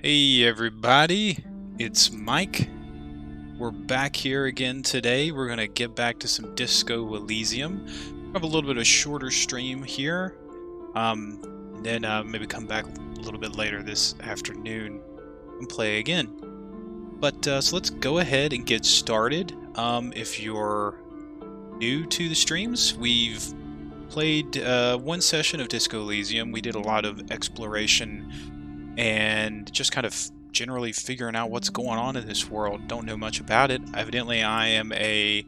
Hey everybody, it's Mike. We're back here again today. We're going to get back to some Disco Elysium. We have a little bit of a shorter stream here. And then maybe come back a little bit later this afternoon and play again. But so let's go ahead and get started. If you're new to the streams, we've played one session of Disco Elysium. We did a lot of exploration and just kind of generally figuring out what's going on in this world. Don't know much about it. Evidently, I am a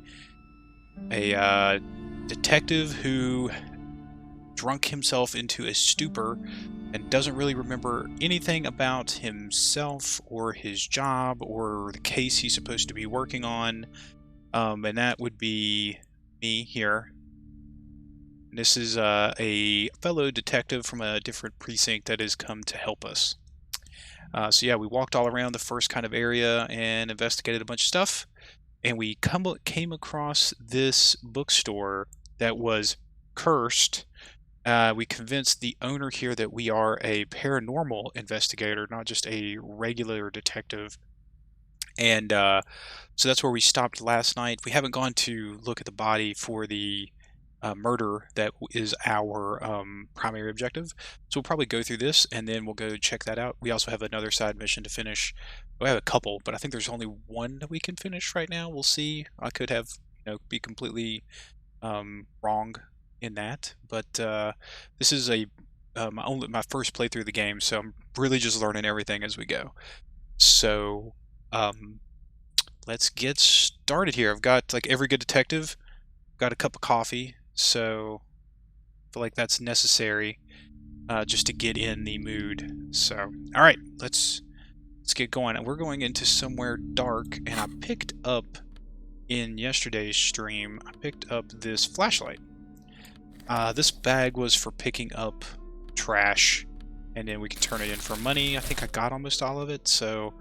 detective who drunk himself into a stupor and doesn't really remember anything about himself or his job or the case he's supposed to be working on. And that would be me here. This is a fellow detective from a different precinct that has come to help us. So yeah, we walked all around the first kind of area and investigated a bunch of stuff, and we came across this bookstore that was cursed. We convinced the owner here that we are a paranormal investigator, not just a regular detective. And so that's where we stopped last night. We haven't gone to look at the body for the murder that is our primary objective. So we'll probably go through this and then we'll go check that out. We also have another side mission to finish. We have a couple, but I think there's only one that we can finish right now. We'll see. I could have, be completely wrong in that, but this is my first playthrough of the game, so I'm really just learning everything as we go. So let's get started here. I've got, like every good detective, got a cup of coffee, so I feel like that's necessary just to get in the mood. So, all right, let's get going. We're going into somewhere dark, and I picked up in yesterday's stream. I picked up this flashlight. This bag was for picking up trash, and then we can turn it in for money. I think I got almost all of it, so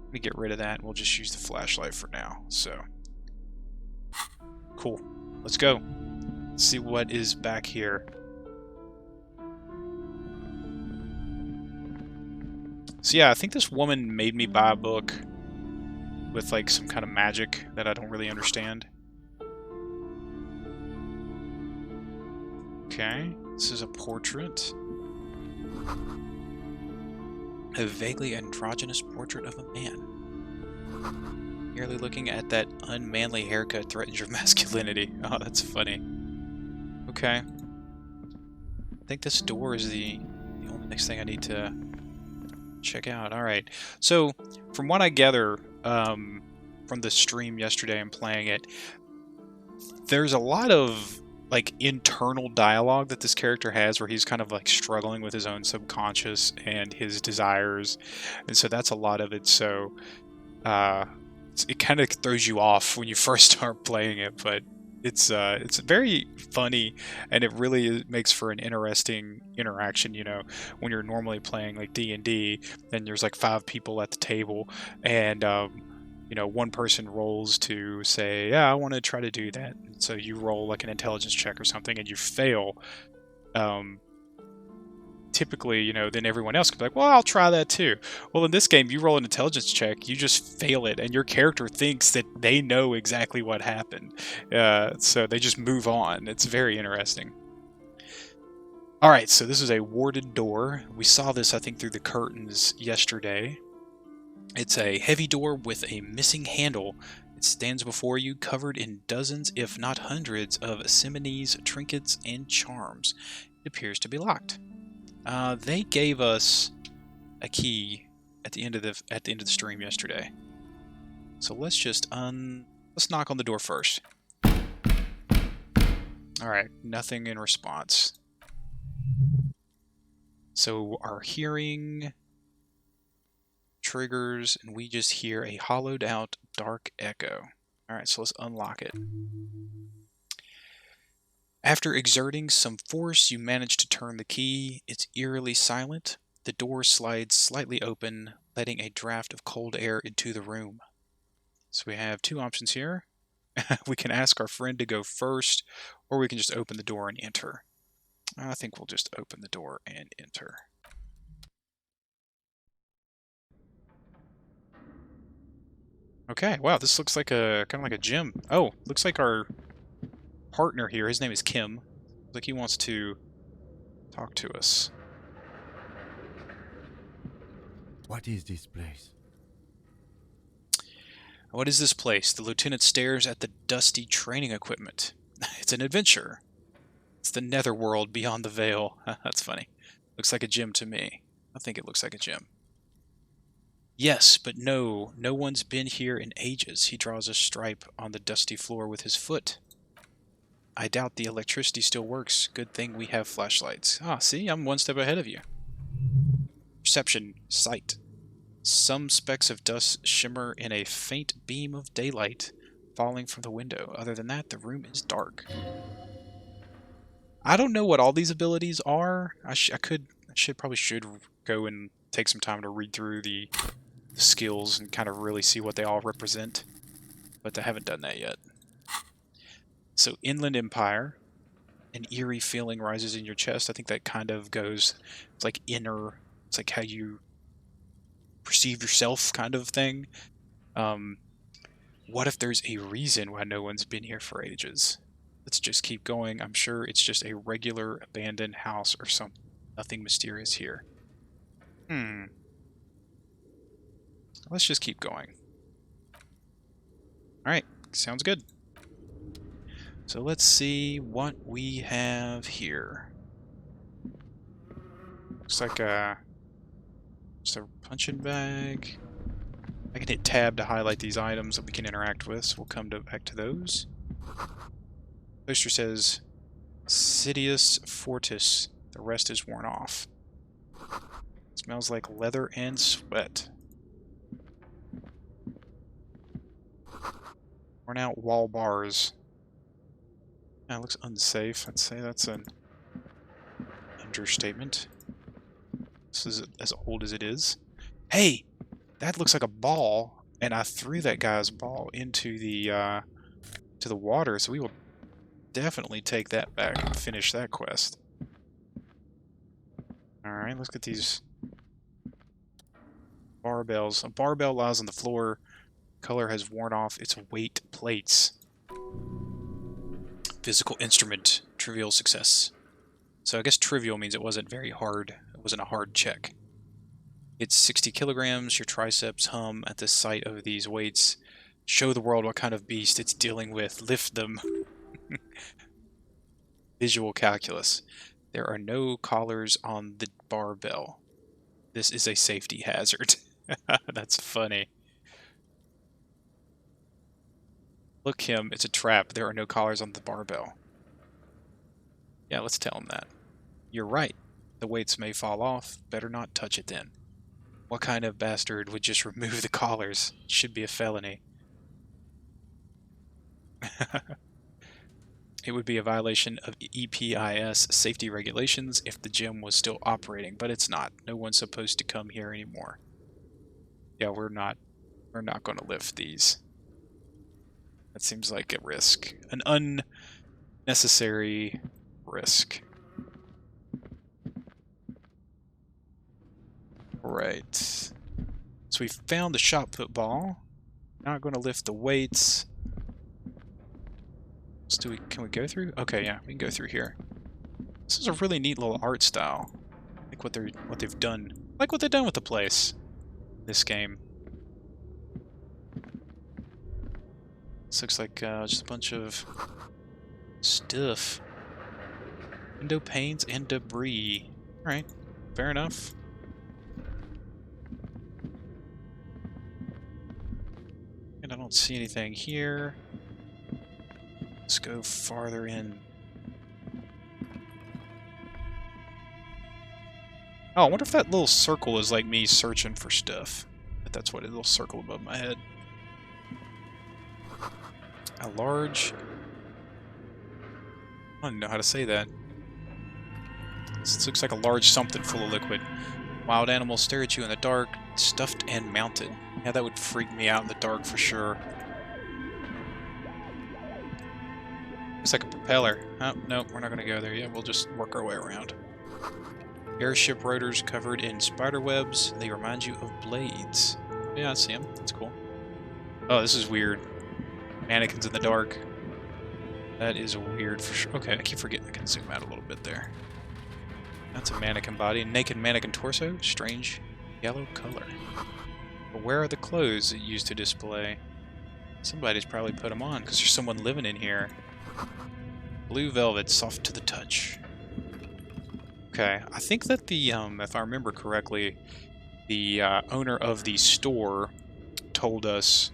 let me get rid of that, and we'll just use the flashlight for now. So, cool. Let's go. Let's see what is back here. So yeah, I think this woman made me buy a book with like some kind of magic that I don't really understand. Okay, this is a portrait. A vaguely androgynous portrait of a man. Merely looking at that unmanly haircut threatens your masculinity. Oh, that's funny. Okay. I think this door is the only next thing I need to check out. Alright. So, from what I gather from the stream yesterday and playing it, there's a lot of like internal dialogue that this character has where he's kind of like struggling with his own subconscious and his desires, and so that's a lot of it. So it kind of throws you off when you first start playing it, but it's very funny, and it really makes for an interesting interaction. When you're normally playing like D&D, and there's like 5 people at the table, and one person rolls to say, yeah, I want to try to do that. And so you roll like an intelligence check or something and you fail. Typically, then everyone else could be like, well, I'll try that too. Well, in this game, you roll an intelligence check, you just fail it, and your character thinks that they know exactly what happened. So they just move on. It's very interesting. All right, so this is a warded door. We saw this, I think, through the curtains yesterday. It's a heavy door with a missing handle. It stands before you covered in dozens, if not hundreds, of similes, trinkets, and charms. It appears to be locked. They gave us a key at the end of the stream yesterday. So let's just let's knock on the door first. All right, nothing in response. So our hearing triggers, and we just hear a hollowed out dark echo. Alright, so let's unlock it. After exerting some force, you manage to turn the key. It's eerily silent. The door slides slightly open, letting a draft of cold air into the room. So we have 2 options here. We can ask our friend to go first, or we can just open the door and enter. I think we'll just open the door and enter. Okay, wow, this looks like a kind of like a gym. Oh, looks like our partner here, his name is Kim. Looks like he wants to talk to us. What is this place? What is this place? The lieutenant stares at the dusty training equipment. It's an adventure. It's the netherworld beyond the veil. That's funny. Looks like a gym to me. I think it looks like a gym. Yes, but no. No one's been here in ages. He draws a stripe on the dusty floor with his foot. I doubt the electricity still works. Good thing we have flashlights. Ah, see? I'm one step ahead of you. Perception. Sight. Some specks of dust shimmer in a faint beam of daylight falling from the window. Other than that, the room is dark. I don't know what all these abilities are. I probably should go and take some time to read through the skills and kind of really see what they all represent. But I haven't done that yet. So, Inland Empire. An eerie feeling rises in your chest. I think that kind of goes, it's like inner, it's like how you perceive yourself kind of thing. What if there's a reason why no one's been here for ages? Let's just keep going. I'm sure it's just a regular abandoned house or something. Nothing mysterious here. Let's just keep going. Alright, sounds good. So let's see what we have here. Looks like just a punching bag. I can hit tab to highlight these items that we can interact with, so we'll come back to those. Poster says, Sidious Fortis. The rest is worn off. Smells like leather and sweat. Worn out wall bars. That looks unsafe. I'd say that's an understatement. This is as old as it is. Hey! That looks like a ball, and I threw that guy's ball into the water, so we will definitely take that back and finish that quest. Alright, let's get these barbells. A barbell lies on the floor. Color has worn off its weight plates. Physical instrument. Trivial success. So I guess trivial means it wasn't very hard. It wasn't a hard check. It's 60 kilograms. Your triceps hum at the sight of these weights. Show the world what kind of beast it's dealing with. Lift them. Visual calculus. There are no collars on the barbell. This is a safety hazard. That's funny. Look, Kim, it's a trap. There are no collars on the barbell. Yeah, let's tell him that. You're right. The weights may fall off. Better not touch it then. What kind of bastard would just remove the collars? It should be a felony. It would be a violation of EPIS safety regulations if the gym was still operating, but it's not. No one's supposed to come here anymore. Yeah, we're not going to lift these. That seems like a risk. An unnecessary risk. Right. So we found the shot put ball. Not going to lift the weights. Can we go through? Okay, yeah, we can go through here. This is a really neat little art style. I like what they've done. I like what they've done with the place. This game. This looks like just a bunch of stuff. Window panes and debris. Alright, fair enough. And I don't see anything here. Let's go farther in. Oh, I wonder if that little circle is like me searching for stuff. But that's what a little circle above my head. A large... I don't know how to say that. This looks like a large something full of liquid. Wild animals stare at you in the dark, stuffed and mounted. Yeah, that would freak me out in the dark for sure. Looks like a propeller. Oh, no, we're not going to go there yet. We'll just work our way around. Airship rotors covered in spider webs. They remind you of blades. Yeah, I see them. That's cool. Oh, this is weird. Mannequins in the dark. That is weird for sure. Okay, I keep forgetting I can zoom out a little bit there. That's a mannequin body. Naked mannequin torso. Strange yellow color. But where are the clothes it used to display? Somebody's probably put them on because there's someone living in here. Blue velvet, soft to the touch. Okay, I think that the, if I remember correctly, the owner of the store told us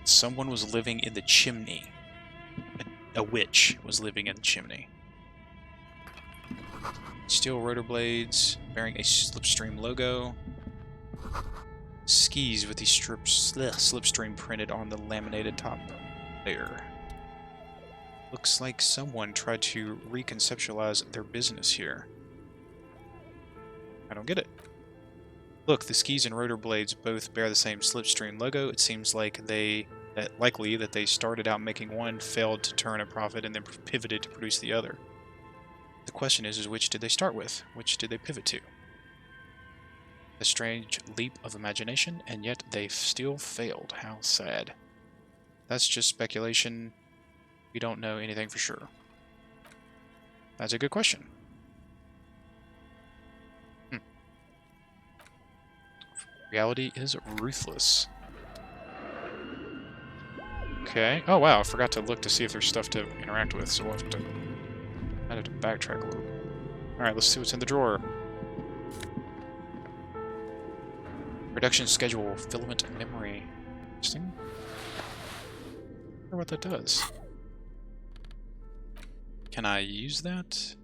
someone was living in the chimney. A witch was living in the chimney. Steel rotor blades, bearing a slipstream logo. Skis with the slipstream printed on the laminated top layer. Looks like someone tried to reconceptualize their business here. I don't get it. Look, the skis and rotor blades both bear the same slipstream logo. It seems like likely that they started out making one, failed to turn a profit, and then pivoted to produce the other. The question is which did they start with? Which did they pivot to? A strange leap of imagination, and yet they still failed. How sad. That's just speculation. We don't know anything for sure. That's a good question. Reality is ruthless. Okay. Oh wow, I forgot to look to see if there's stuff to interact with, so I'd have to backtrack a little. Alright, let's see what's in the drawer. Production schedule, filament memory. Interesting. I wonder what that does. Can I use that?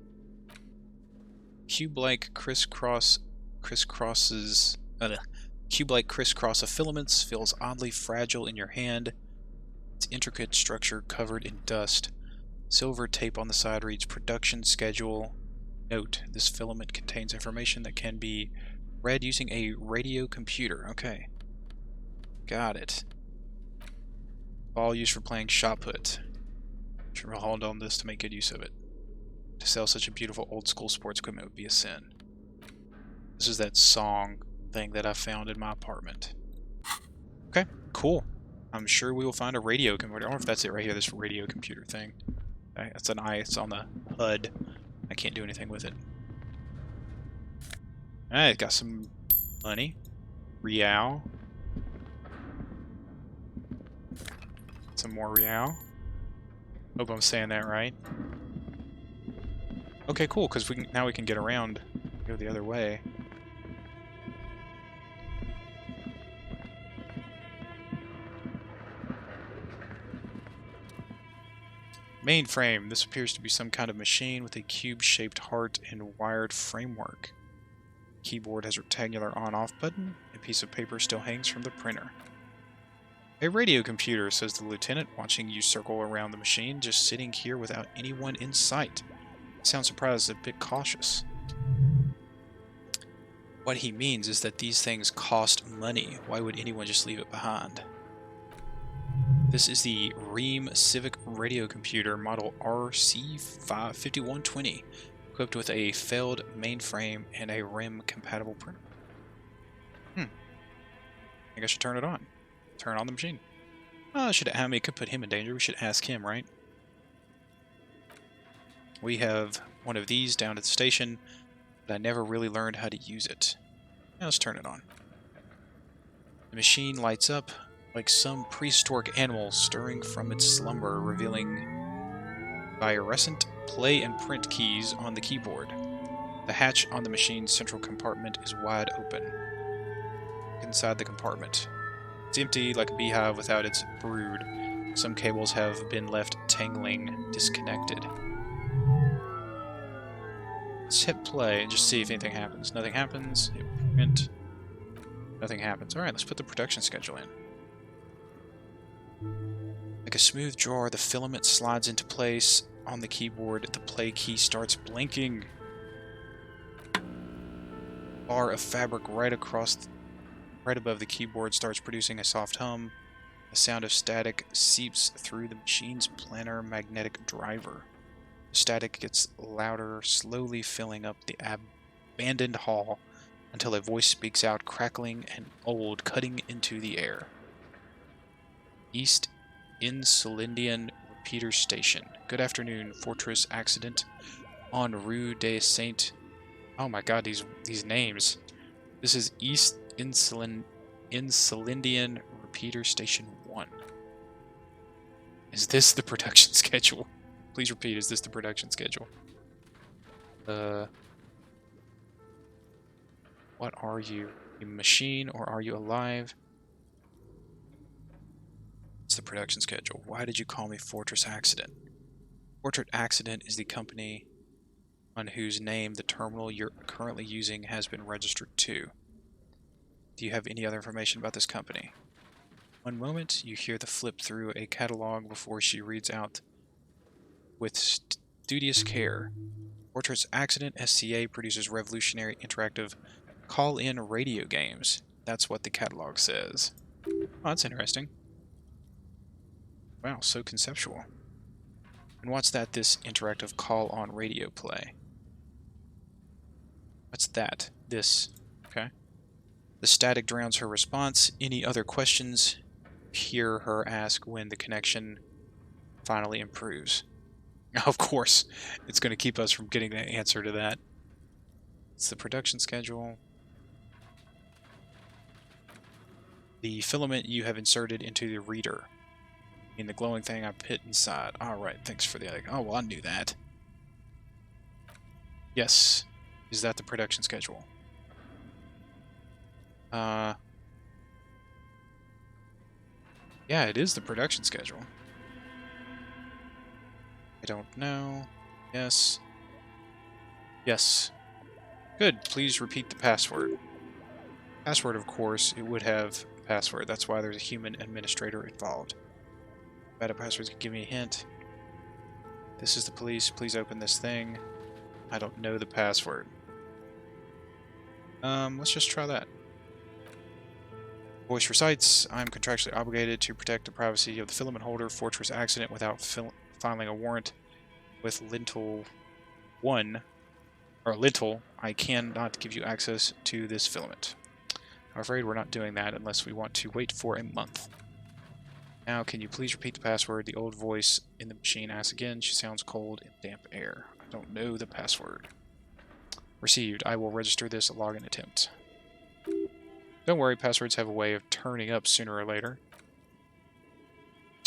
Cube-like crisscross of filaments feels oddly fragile in your hand. Its intricate structure covered in dust. Silver tape on the side reads production schedule. Note, this filament contains information that can be read using a radio computer. Okay. Got it. Ball used for playing shot put. Should hold on this to make good use of it. To sell such a beautiful old school sports equipment would be a sin. This is that song thing that I found in my apartment. Okay, cool. I'm sure we will find a radio computer. I don't know if that's it right here, this radio computer thing. Okay, that's an eye, it's on the HUD. I can't do anything with it. Alright, got some money. Real. Some more real. Hope I'm saying that right. Okay, cool, because now we can get around, go the other way. Mainframe. This appears to be some kind of machine with a cube-shaped heart and wired framework. Keyboard has a rectangular on-off button. A piece of paper still hangs from the printer. A radio computer, says the lieutenant, watching you circle around the machine, just sitting here without anyone in sight. He sounds surprised, a bit cautious. What he means is that these things cost money. Why would anyone just leave it behind? This is the Ream Civic radio computer model RC5120, equipped with a failed mainframe and a RIM-compatible printer. I think I should turn it on. Turn on the machine. I mean, it could put him in danger. We should ask him, right? We have one of these down at the station, but I never really learned how to use it. Now let's turn it on. The machine lights up like some prehistoric animal stirring from its slumber, revealing fluorescent play and print keys on the keyboard. The hatch on the machine's central compartment is wide open. Inside the compartment, it's empty like a beehive without its brood. Some cables have been left tangling, disconnected. Let's hit play and just see if anything happens. Nothing happens. Hit print. Nothing happens. Alright, let's put the production schedule in. Like a smooth drawer, the filament slides into place on the keyboard. The play key starts blinking. Bar of fabric right above the keyboard starts producing a soft hum. The sound of static seeps through the machine's planar magnetic driver. The static gets louder, slowly filling up the abandoned hall until a voice speaks out, crackling and old, cutting into the air. East Insulindian Repeater Station. Good afternoon, Fortress Accident on Rue des Saint. Oh my god, these names. This is East Insulindian Repeater Station 1. Is this the production schedule? Please repeat, is this the production schedule? What are you? A machine or are you alive? It's the production schedule. Why did you call me Fortress Accident? Fortress Accident is the company on whose name the terminal you're currently using has been registered to. Do you have any other information about this company? One moment, you hear the flip through a catalog before she reads out with studious care. Fortress Accident SCA produces revolutionary interactive call-in radio games. That's what the catalog says. Oh, that's interesting. Wow, so conceptual. And what's that, this interactive call-on radio play? What's that? This. Okay. The static drowns her response. Any other questions? Hear her ask when the connection finally improves. Of course, it's going to keep us from getting the answer to that. It's the production schedule. The filament you have inserted into the reader. In the glowing thing I put inside. Alright, thanks for the... Oh, well, I knew that. Yes. Is that the production schedule? Yeah, it is the production schedule. I don't know. Yes. Yes. Good. Please repeat the password. Password, of course, it would have a password. That's why there's a human administrator involved. Bad passwords can give me a hint. This is the police. Please open this thing. I don't know the password. Let's just try that. Voice recites, I'm contractually obligated to protect the privacy of the filament holder, Fortress Accident, without filing a warrant with Lintel 1, or Lintel, I cannot give you access to this filament. I'm afraid we're not doing that unless we want to wait for a month. Now, can you please repeat the password? The old voice in the machine asks again. She sounds cold in damp air. I don't know the password. Received. I will register this login attempt. Don't worry, passwords have a way of turning up sooner or later.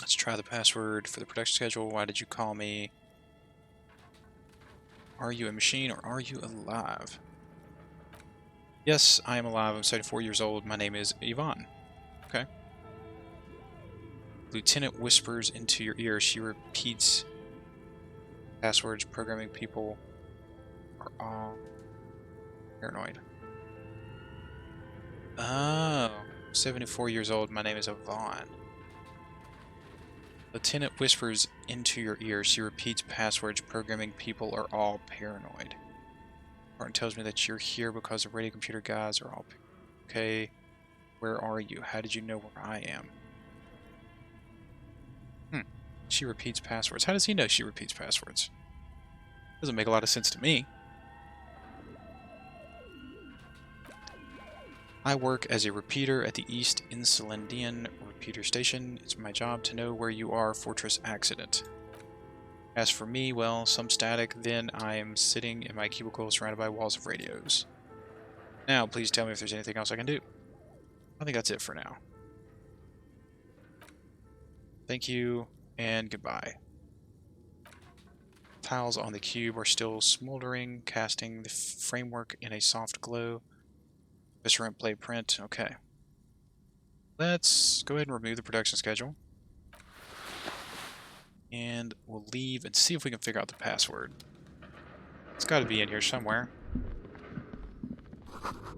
Let's try the password for the production schedule. Why did you call me? Are you a machine or are you alive? Yes, I am alive. I'm 74 years old. My name is Yvonne. Okay. Lieutenant whispers into your ear. She repeats passwords. Programming people are all paranoid. Oh, 74 years old. My name is Yvonne. Lieutenant whispers into your ear. She repeats passwords. Programming people are all paranoid. Martin tells me that you're here because the radio computer guys are all... Okay. Where are you? How did you know where I am? She repeats passwords. How does he know she repeats passwords? Doesn't make a lot of sense to me. I work as a repeater at the East Insulindian Repeater Station. It's my job to know where you are, Fortress Accident. As for me, well, some static, then I am sitting in my cubicle surrounded by walls of radios. Now, please tell me if there's anything else I can do. I think that's it for now. Thank you, and goodbye. Tiles on the cube are still smoldering, casting the framework in a soft glow. Viscerant blade print, okay. Let's go ahead and remove the production schedule. And we'll leave and see if we can figure out the password. It's got to be in here somewhere.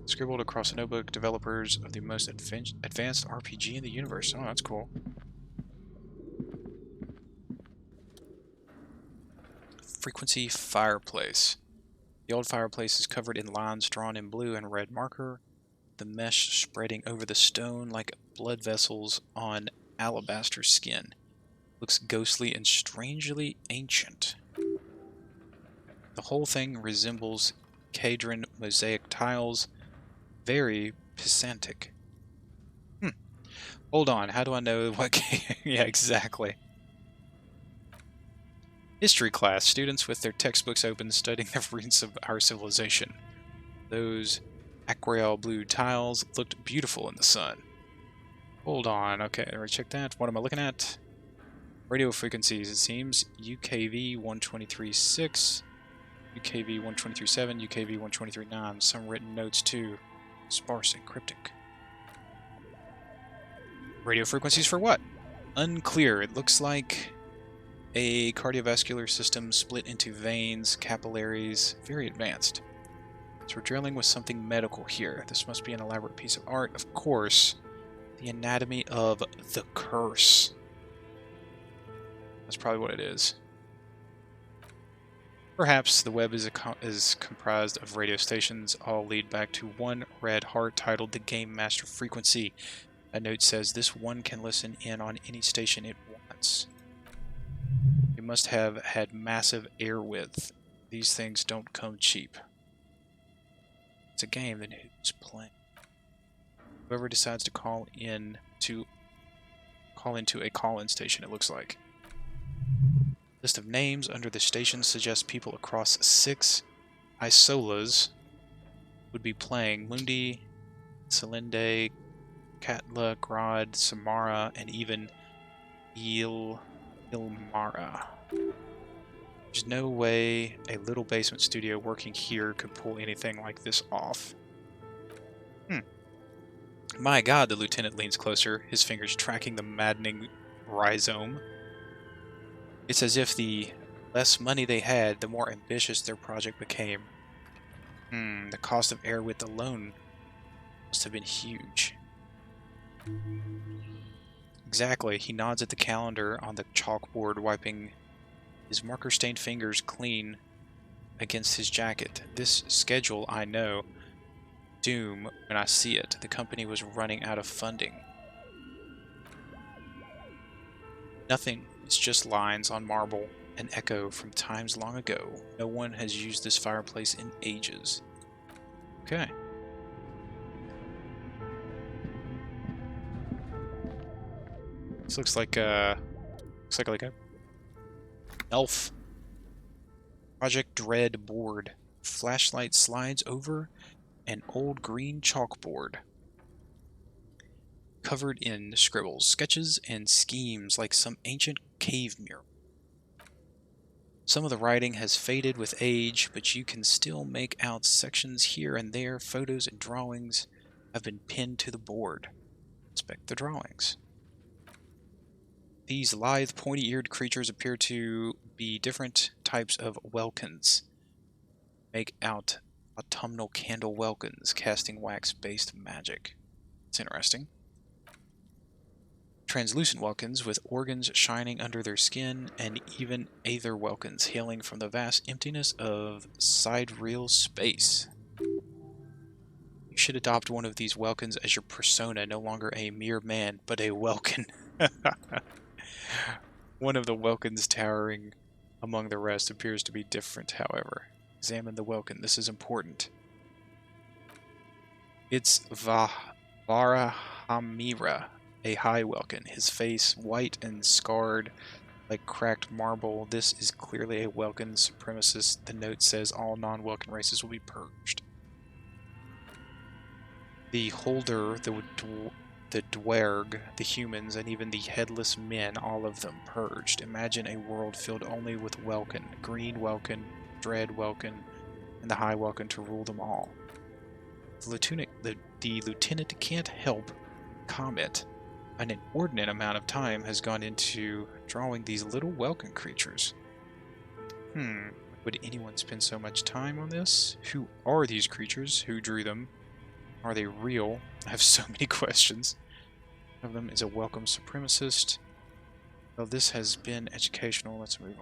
Scribbled across a notebook, developers of the most advanced RPG in the universe. Oh, that's cool. Frequency fireplace. The old fireplace is covered in lines drawn in blue and red marker, the mesh spreading over the stone like blood vessels on alabaster skin. Looks ghostly and strangely ancient. The whole thing resembles Cadron mosaic tiles, very pesantic. Hold on, how do I know what yeah, exactly. History class, students with their textbooks open studying the roots of our civilization. Those aquarelle blue tiles looked beautiful in the sun. Hold on, okay, let me check that. What am I looking at? Radio frequencies, it seems. UKV 123.6, UKV 123.7, UKV 123.9. Some written notes too. Sparse and cryptic. Radio frequencies for what? Unclear. It looks like a cardiovascular system split into veins, capillaries, very advanced. So we're dealing with something medical here. This must be an elaborate piece of art. Of course, the anatomy of the curse. That's probably what it is. Perhaps the web is comprised of radio stations, all lead back to one red heart titled the Game Master Frequency. A note says this one can listen in on any station it wants. It must have had massive air width. These things don't come cheap. It's a game, then who's playing? Whoever decides to call into a call-in station, it looks like. List of names under the station suggests people across 6 isolas would be playing. Mundi, Celinde, Katla, Grod, Samara, and even Ilmara. There's no way a little basement studio working here could pull anything like this off. My god, the lieutenant leans closer, his fingers tracking the maddening rhizome. It's as if the less money they had, the more ambitious their project became. The cost of air width alone must have been huge. Exactly, he nods at the calendar on the chalkboard, wiping his marker-stained fingers clean against his jacket. This schedule, I know. Doom when I see it. The company was running out of funding. Nothing. It's just lines on marble, an echo from times long ago. No one has used this fireplace in ages. Okay. This looks like a elf. Project Dread board. Flashlight slides over an old green chalkboard, covered in scribbles, sketches, and schemes like some ancient cave mural. Some of the writing has faded with age, but you can still make out sections here and there. Photos and drawings have been pinned to the board. Inspect the drawings. These lithe, pointy-eared creatures appear to be different types of welkins. Make out autumnal candle welkins casting wax-based magic. It's interesting. Translucent welkins with organs shining under their skin, and even aether welkins hailing from the vast emptiness of sidereal space. You should adopt one of these welkins as your persona, no longer a mere man, but a welkin. One of the welkins towering among the rest appears to be different, however. Examine the welkin. This is important. It's Varahamira, a high welkin, his face white and scarred like cracked marble. This is clearly a welkin supremacist. The note says all non-welkin races will be purged. The holder, the dwerg, the humans, and even the headless men, all of them purged. Imagine a world filled only with welkin, green welkin, dread welkin, and the high welkin to rule them all. The lieutenant can't help comment. An inordinate amount of time has gone into drawing these little welkin creatures. Would anyone spend so much time on this? Who are these creatures? Who drew them? Are they real? I have so many questions. One of them is a welcome supremacist. Well, this has been educational. Let's move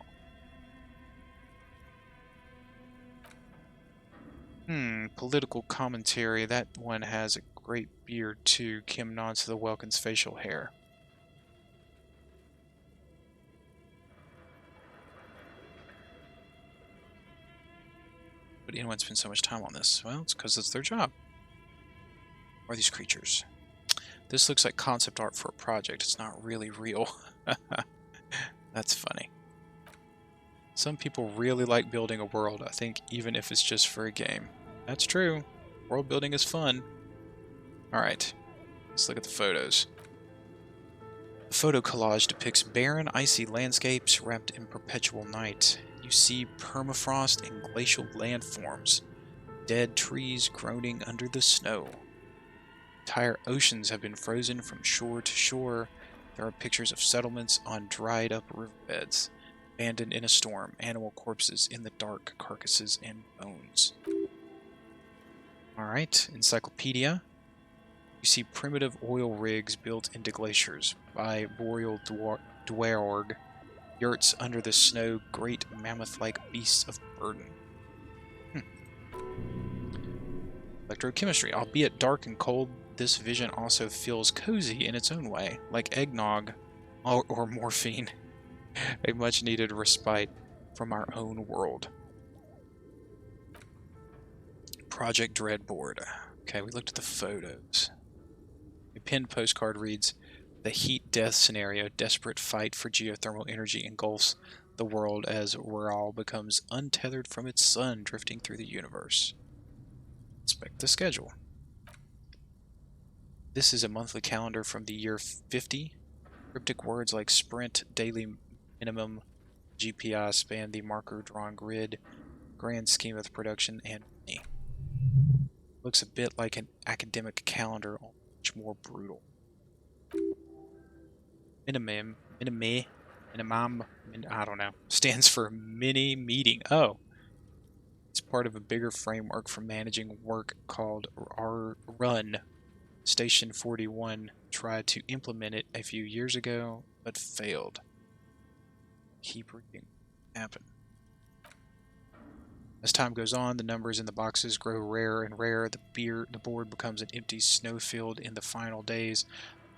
on. Political commentary. That one has a great beard too. Kim nods to the welkin's facial hair. Would anyone spend so much time on this? Well, it's because it's their job. What are these creatures? This looks like concept art for a project. It's not really real. That's funny. Some people really like building a world, I think, even if it's just for a game. That's true. World building is fun. Alright, let's look at the photos. The photo collage depicts barren, icy landscapes wrapped in perpetual night. You see permafrost and glacial landforms, dead trees groaning under the snow. Entire oceans have been frozen from shore to shore. There are pictures of settlements on dried-up riverbeds, abandoned in a storm, animal corpses in the dark, carcasses and bones. Alright, encyclopedia. You see primitive oil rigs built into glaciers by boreal dwarg, yurts under the snow, great mammoth-like beasts of burden. Electrochemistry. Albeit dark and cold, this vision also feels cozy in its own way, like eggnog or morphine, a much-needed respite from our own world. Project Dread board. Okay, we looked at the photos. A pinned postcard reads, "The heat death scenario, desperate fight for geothermal energy engulfs the world as Ural becomes untethered from its sun, drifting through the universe." Inspect the schedule. This is a monthly calendar from the year 50. Cryptic words like sprint, daily minimum, GPI span the marker-drawn grid, grand scheme of the production, and money. Looks a bit like an academic calendar, much more brutal. Minimum, I don't know, stands for mini meeting. Oh, it's part of a bigger framework for managing work called Run. Station 41 tried to implement it a few years ago, but failed. Keep reading. Happen. As time goes on, the numbers in the boxes grow rarer and rarer. The board becomes an empty snowfield in the final days.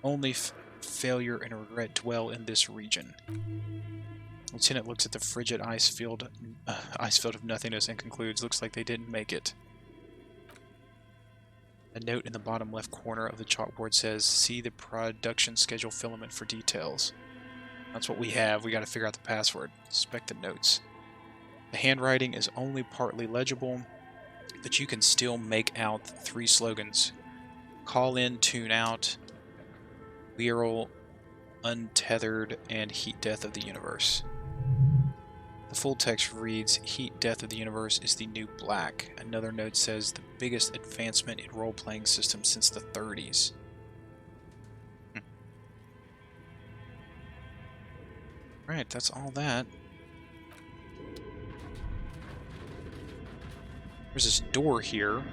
Only failure and regret dwell in this region. Lieutenant looks at the frigid ice field of nothingness and concludes, looks like they didn't make it. A note in the bottom left corner of the chalkboard says, "See the production schedule filament for details." That's what we have. We got to figure out the password. Inspect the notes. The handwriting is only partly legible, but you can still make out the three slogans: call in, tune out, Ural, untethered, and heat death of the universe. The full text reads, "Heat death of the universe is the new black." Another note says, "The biggest advancement in role-playing systems since the 30s. Right, that's all that. There's this door here.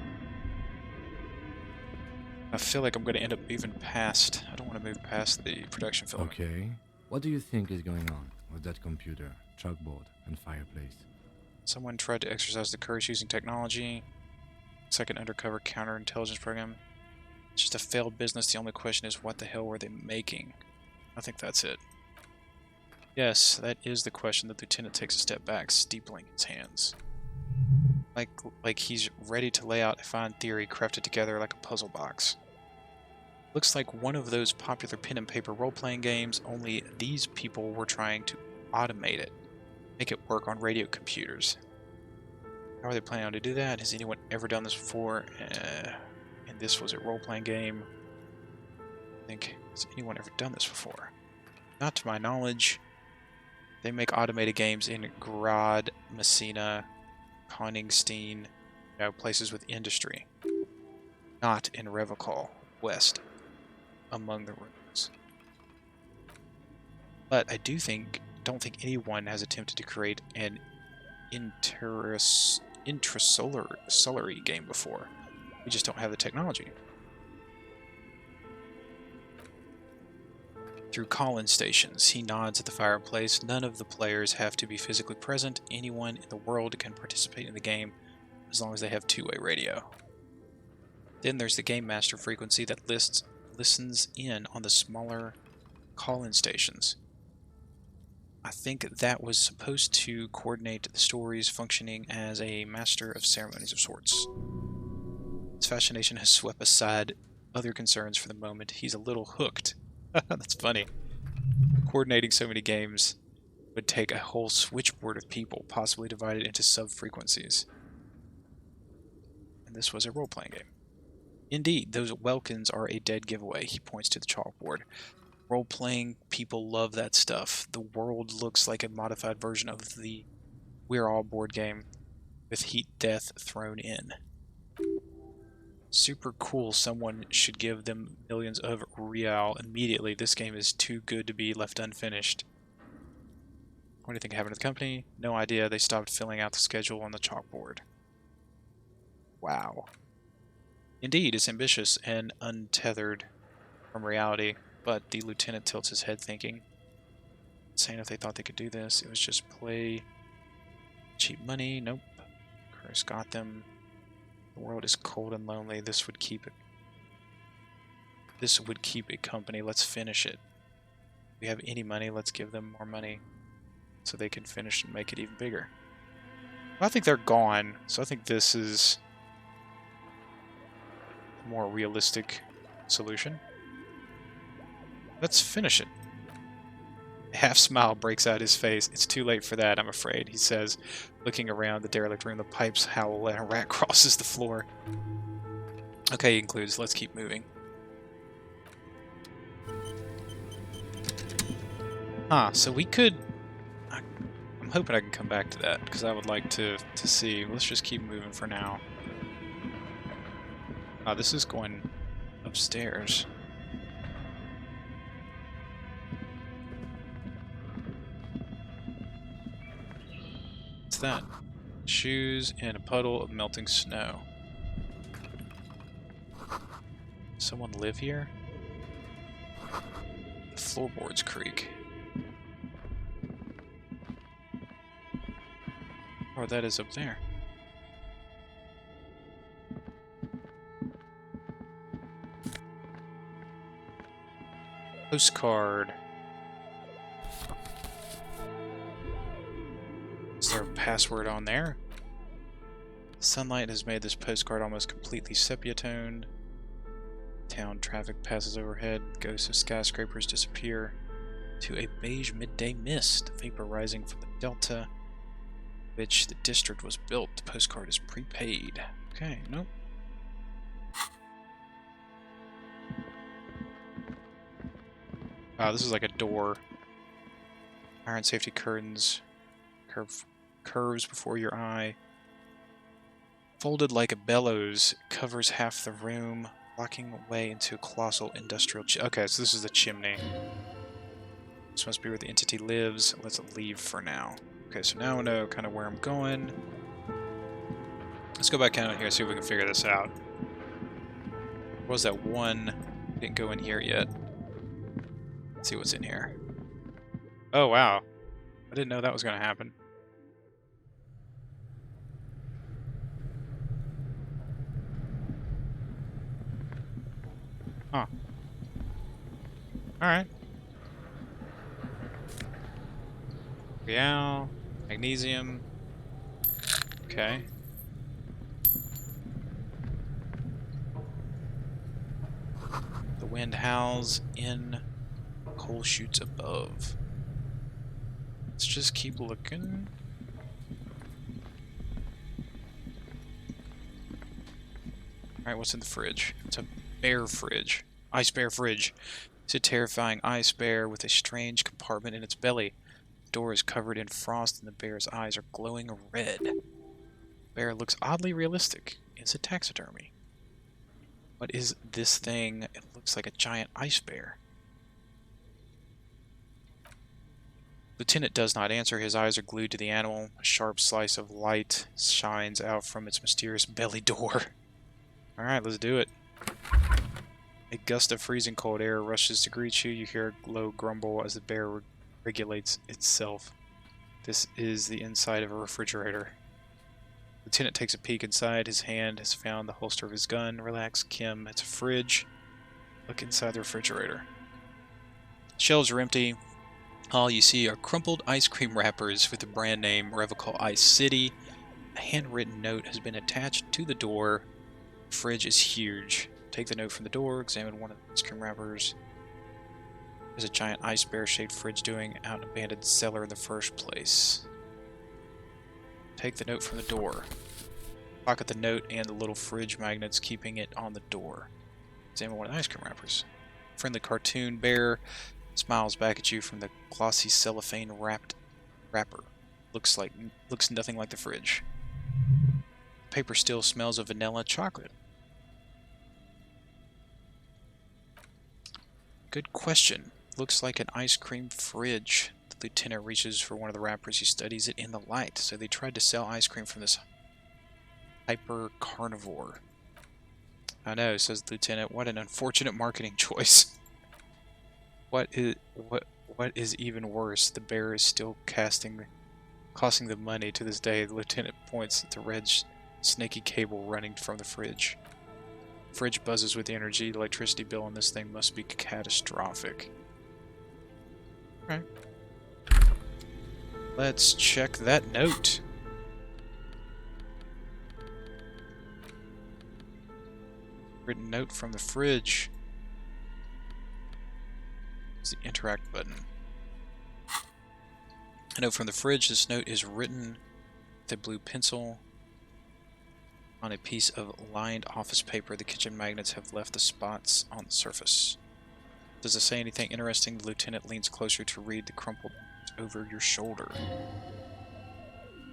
I feel like I'm going to end up moving past. I don't want to move past the production filament. Okay. What do you think is going on with that computer, chalkboard, and fireplace? Someone tried to exercise the curse using technology. It's like an undercover counterintelligence program. It's just a failed business. The only question is, what the hell were they making? I think that's it. Yes, that is the question. The lieutenant takes a step back, steepling his hands. Like he's ready to lay out a fine theory crafted together like a puzzle box. Looks like one of those popular pen and paper role-playing games, only these people were trying to automate it. Make it work on radio computers. How are they planning on to do that? Has anyone ever done this before? And this was a role-playing game. I think, has anyone ever done this before? Not to my knowledge. They make automated games in Grad, Messina, Koningsteen, places with industry. Not in Revachol, west, among the ruins. But I don't think anyone has attempted to create an intrasolar game before. We just don't have the technology. Through call-in stations, he nods at the fireplace. None of the players have to be physically present. Anyone in the world can participate in the game as long as they have two-way radio. Then there's the Game Master frequency that listens in on the smaller call-in stations. I think that was supposed to coordinate the stories, functioning as a master of ceremonies of sorts. Its fascination has swept aside other concerns for the moment. He's a little hooked. That's funny. Coordinating so many games would take a whole switchboard of people, possibly divided into sub-frequencies. And this was a role-playing game. Indeed, those Welkins are a dead giveaway. He points to the chalkboard. Role-playing people love that stuff. The world looks like a modified version of the We're All board game with heat death thrown in. Super cool. Someone should give them millions of real immediately. This game is too good to be left unfinished. What do you think happened to the company? No idea. They stopped filling out the schedule on the chalkboard. Wow. Indeed, it's ambitious and untethered from reality, but the lieutenant tilts his head thinking, saying if they thought they could do this, it was just play cheap money. Nope. Chris got them. The world is cold and lonely. This would keep it. This would keep a company. Let's finish it. If we have any money, let's give them more money so they can finish and make it even bigger. Well, I think they're gone, so I think this is a more realistic solution. Let's finish it. A half smile breaks out his face. It's too late for that, I'm afraid, he says, looking around the derelict room. The pipes howl and a rat crosses the floor. Okay, he concludes. Let's keep moving. So we could... I'm hoping I can come back to that, because I would like to see. Let's just keep moving for now. This is going upstairs. What's that? Shoes in a puddle of melting snow. Someone live here? The floorboards creak. Oh, that is up there. Postcard. Is there a password on there? Sunlight has made this postcard almost completely sepia-toned. Town traffic passes overhead. Ghosts of skyscrapers disappear to a beige midday mist. Vapor rising from the delta, which the district was built. The postcard is prepaid. Okay, nope. This is like a door. Iron safety curtains. Curves before your eye. Folded like a bellows, covers half the room, locking away into a colossal industrial okay, so this is the chimney. This must be where the entity lives. Let's leave for now. Okay, so now I know kind of where I'm going. Let's go back down here and see if we can figure this out. What was that one? Didn't go in here yet. Let's see what's in here. Oh, wow. I didn't know that was going to happen. Huh. Alright. Real. Magnesium. Okay. The wind howls in, coal shoots above. Let's just keep looking. Alright, what's in the fridge? It's a bear fridge. Ice bear fridge. It's a terrifying ice bear with a strange compartment in its belly. The door is covered in frost and the bear's eyes are glowing red. The bear looks oddly realistic. It's a taxidermy. What is this thing? It looks like a giant ice bear. Lieutenant does not answer. His eyes are glued to the animal. A sharp slice of light shines out from its mysterious belly door. Alright, let's do it. A gust of freezing cold air rushes to greet you. You hear a low grumble as the bear regulates itself. This is the inside of a refrigerator. Lieutenant takes a peek inside. His hand has found the holster of his gun. Relax, Kim. It's a fridge. Look inside the refrigerator. Shelves are empty. All you see are crumpled ice cream wrappers with the brand name Revocol Ice City. A handwritten note has been attached to the door. The fridge is huge. Take the note from the door. Examine one of the ice cream wrappers. There's a giant ice bear-shaped fridge doing out an abandoned cellar in the first place. Take the note from the door. Pocket the note and the little fridge magnets, keeping it on the door. Examine one of the ice cream wrappers. Friendly cartoon bear smiles back at you from the glossy cellophane wrapped wrapper. Looks nothing like the fridge. The paper still smells of vanilla chocolate. Good question. Looks like an ice cream fridge. The lieutenant reaches for one of the wrappers. He studies it in the light. So they tried to sell ice cream from this hyper carnivore. I know, says the lieutenant. What an unfortunate marketing choice. What is even worse? The bear is still costing the money to this day. The lieutenant points at the red snaky cable running from the fridge. Fridge buzzes with energy. The electricity bill on this thing must be catastrophic. Alright. Let's check that note. Written note from the fridge. It's the interact button. A note from the fridge. This note is written with a blue pencil on a piece of lined office paper. The kitchen magnets have left the spots on the surface. Does it say anything interesting? The lieutenant leans closer to read the crumpled note over your shoulder.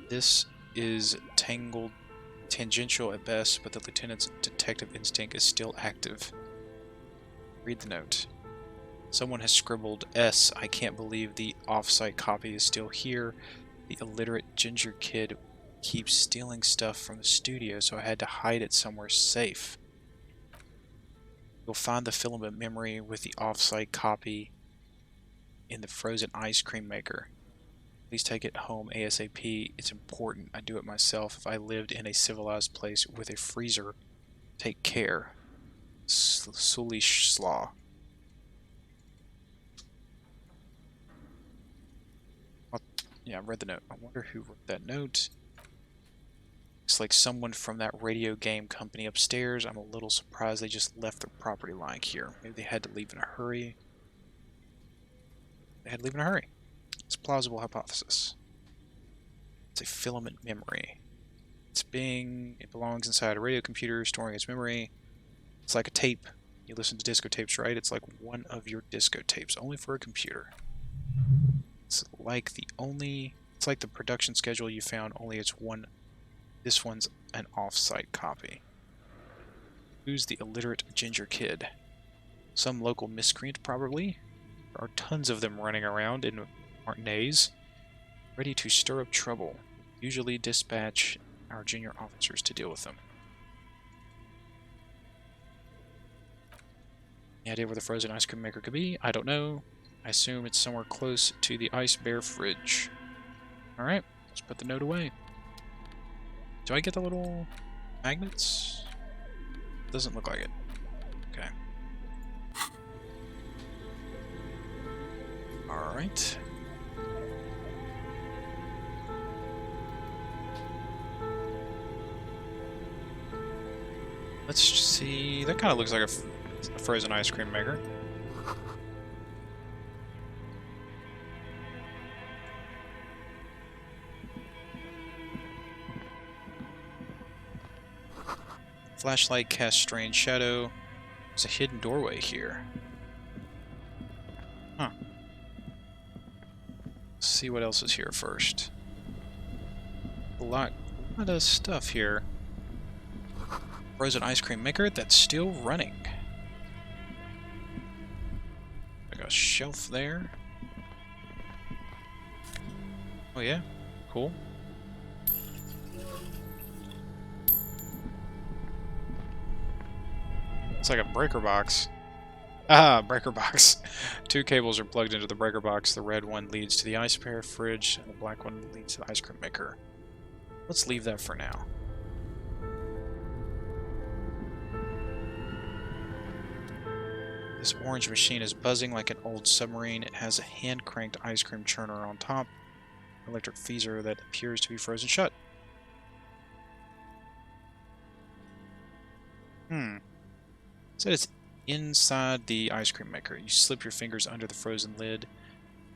This is tangential at best, but the lieutenant's detective instinct is still active. Read the note. Someone has scribbled S. I can't believe the off-site copy is still here. The illiterate ginger kid keeps stealing stuff from the studio, so I had to hide it somewhere safe. You'll find the filament memory with the off-site copy in the frozen ice cream maker. Please take it home ASAP. It's important. I do it myself. If I lived in a civilized place with a freezer, take care. Sulish Slaw. Yeah, I read the note. I wonder who wrote that note. Looks like someone from that radio game company upstairs. I'm a little surprised they just left their property lying here. Maybe they had to leave in a hurry. It's a plausible hypothesis. It's a filament memory. It belongs inside a radio computer, storing its memory. It's like a tape. You listen to disco tapes, right? It's like one of your disco tapes, only for a computer. It's like the production schedule you found, only it's one. This one's an off-site copy. Who's the illiterate ginger kid? Some local miscreant, probably. There are tons of them running around in Martinez, ready to stir up trouble. Usually dispatch our junior officers to deal with them. Any idea where the frozen ice cream maker could be? I don't know. I assume it's somewhere close to the ice bear fridge. Alright, let's put the note away. Do I get the little magnets? Doesn't look like it. Okay. Alright. Let's see. That kind of looks like a frozen ice cream maker. Flashlight casts strange shadow. There's a hidden doorway here. Huh. Let's see what else is here first. A lot of stuff here. Frozen ice cream maker that's still running. Like a shelf there. Oh yeah, cool. It's like a breaker box. Ah, breaker box. Two cables are plugged into the breaker box. The red one leads to the ice bear fridge, and the black one leads to the ice cream maker. Let's leave that for now. This orange machine is buzzing like an old submarine. It has a hand-cranked ice cream churner on top. An electric freezer that appears to be frozen shut. So it's inside the ice cream maker. You slip your fingers under the frozen lid.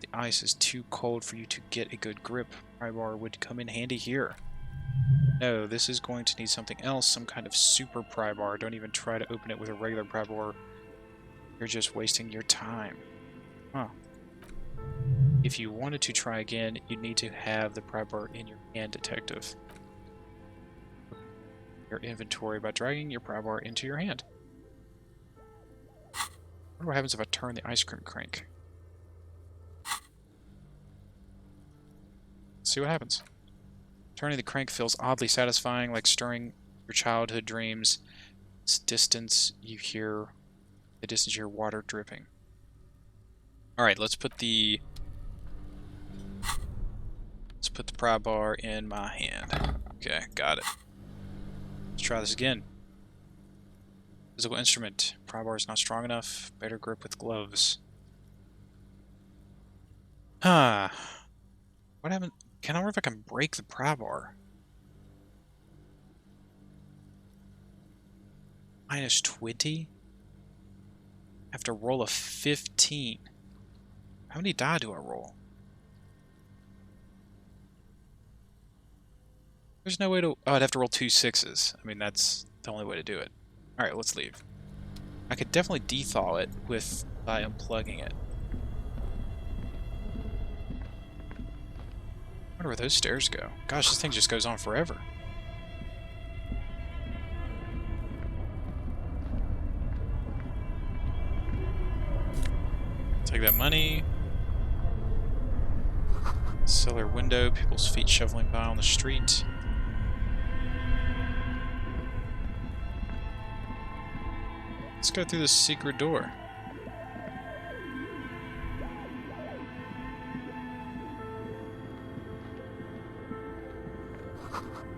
The ice is too cold for you to get a good grip. Pry bar would come in handy here. No, this is going to need something else, some kind of super pry bar. Don't even try to open it with a regular pry bar. You're just wasting your time. Huh. If you wanted to try again, you'd need to have the pry bar in your hand, detective. Your inventory by dragging your pry bar into your hand. I wonder what happens if I turn the ice cream crank. Let's see what happens. Turning the crank feels oddly satisfying, like stirring your childhood dreams. This distance, you hear water dripping. Alright, let's put the pry bar in my hand. Okay, got it. Let's try this again. Physical instrument. Pry bar is not strong enough. Better grip with gloves. Huh. What happened? I wonder if I can break the pry bar. Minus 20? I have to roll a 15. How many die do I roll? There's no way to... Oh, I'd have to roll 2 6s. I mean, that's the only way to do it. Alright, let's leave. I could definitely dethaw it by unplugging it. I wonder where those stairs go. Gosh, this thing just goes on forever. Take that money. Cellar window, people's feet shoveling by on the street. Let's go through this secret door.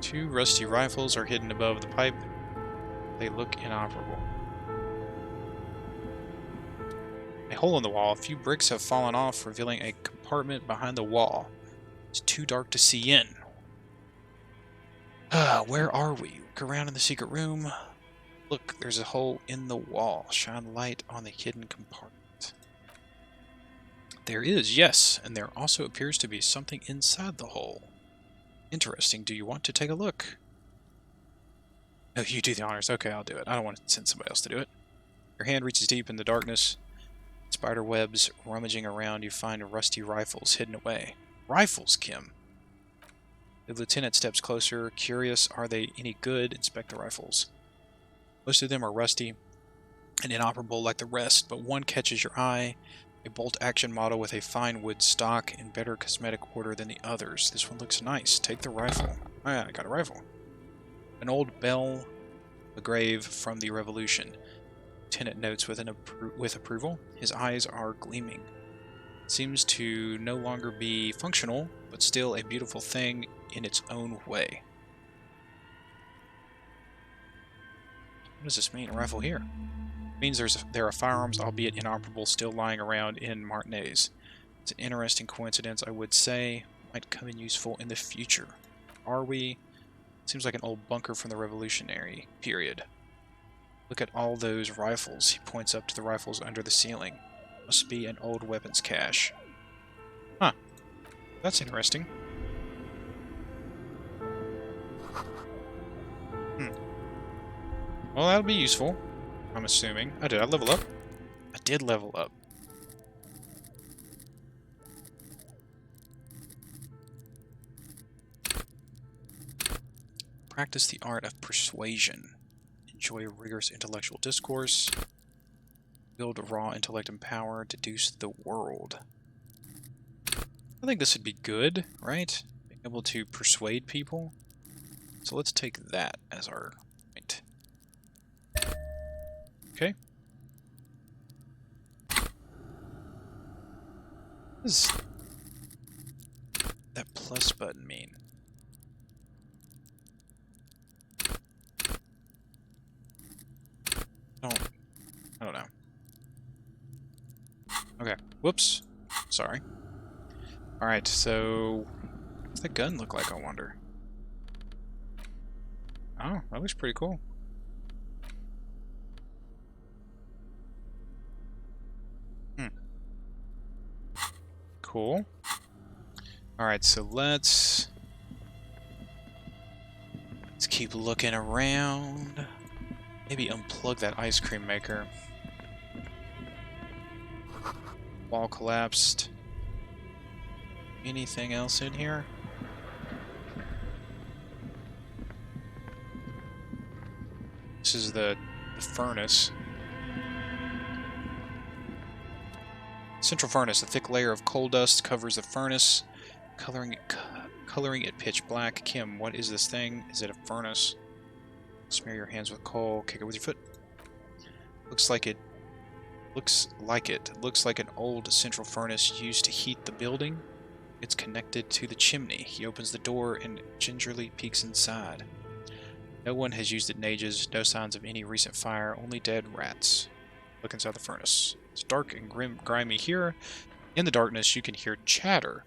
Two rusty rifles are hidden above the pipe. They look inoperable. A hole in the wall. A few bricks have fallen off, revealing a compartment behind the wall. It's too dark to see in. Where are we? Look around in the secret room. Look, there's a hole in the wall. Shine light on the hidden compartment. There is, yes, and there also appears to be something inside the hole. Interesting. Do you want to take a look? Oh, you do the honors. Okay, I'll do it. I don't want to send somebody else to do it. Your hand reaches deep in the darkness. Spider webs rummaging around. You find rusty rifles hidden away. Rifles, Kim. The lieutenant steps closer. Curious, are they any good? Inspect the rifles. Most of them are rusty and inoperable like the rest, but one catches your eye. A bolt-action model with a fine wood stock in better cosmetic order than the others. This one looks nice. Take the rifle. Oh yeah, I got a rifle. An old bell, a grave from the Revolution. Lieutenant notes with approval. His eyes are gleaming. Seems to no longer be functional, but still a beautiful thing in its own way. What does this mean? A rifle here. It means there are firearms, albeit inoperable, still lying around in Martinez. It's an interesting coincidence, I would say. Might come in useful in the future. Are we? Seems like an old bunker from the Revolutionary period. Look at all those rifles. He points up to the rifles under the ceiling. Must be an old weapons cache. Huh. That's interesting. Well, that'll be useful, I'm assuming. Oh, did I level up? I did level up. Practice the art of persuasion. Enjoy rigorous intellectual discourse. Build raw intellect and power. Deduce the world. I think this would be good, right? Being able to persuade people. So let's take that as our point. Okay. What does that plus button mean? I don't know. Okay. Whoops. Sorry. Alright, so what's the gun look like, I wonder? Oh, that looks pretty cool. cool. Alright, so let's keep looking around. Maybe unplug that ice cream maker. Wall collapsed. Anything else in here? This is the furnace. Central furnace. A thick layer of coal dust covers the furnace, coloring it pitch black. Kim, what is this thing? Is it a furnace? Smear your hands with coal. Kick it with your foot. Looks like it. Looks like an old central furnace used to heat the building. It's connected to the chimney. He opens the door and gingerly peeks inside. No one has used it in ages. No signs of any recent fire. Only dead rats. Look inside the furnace. It's dark and grimy here. In the darkness, you can hear chatter.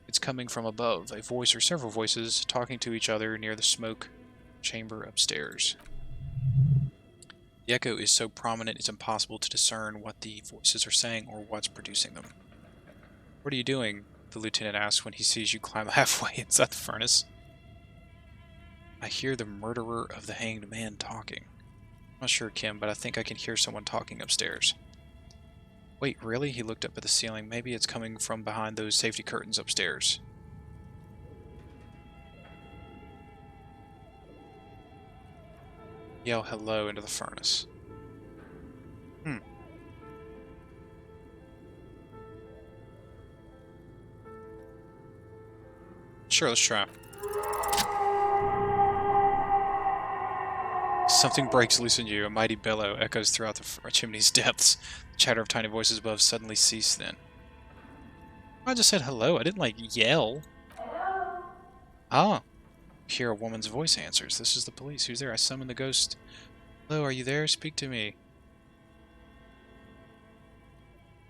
It's coming from above. A voice or several voices talking to each other near the smoke chamber upstairs. The echo is so prominent it's impossible to discern what the voices are saying or what's producing them. What are you doing? The lieutenant asks when he sees you climb halfway inside the furnace. I hear the murderer of the hanged man talking. I'm not sure, Kim, but I think I can hear someone talking upstairs. Wait, really? He looked up at the ceiling. Maybe it's coming from behind those safety curtains upstairs. Yell hello into the furnace. Sure, let's try. Something breaks loose in you. A mighty bellow echoes throughout the chimney's depths. The chatter of tiny voices above suddenly ceased then. I just said hello. I didn't, like, yell. Ah. Hear a woman's voice answers. This is the police. Who's there? I summoned the ghost. Hello, are you there? Speak to me.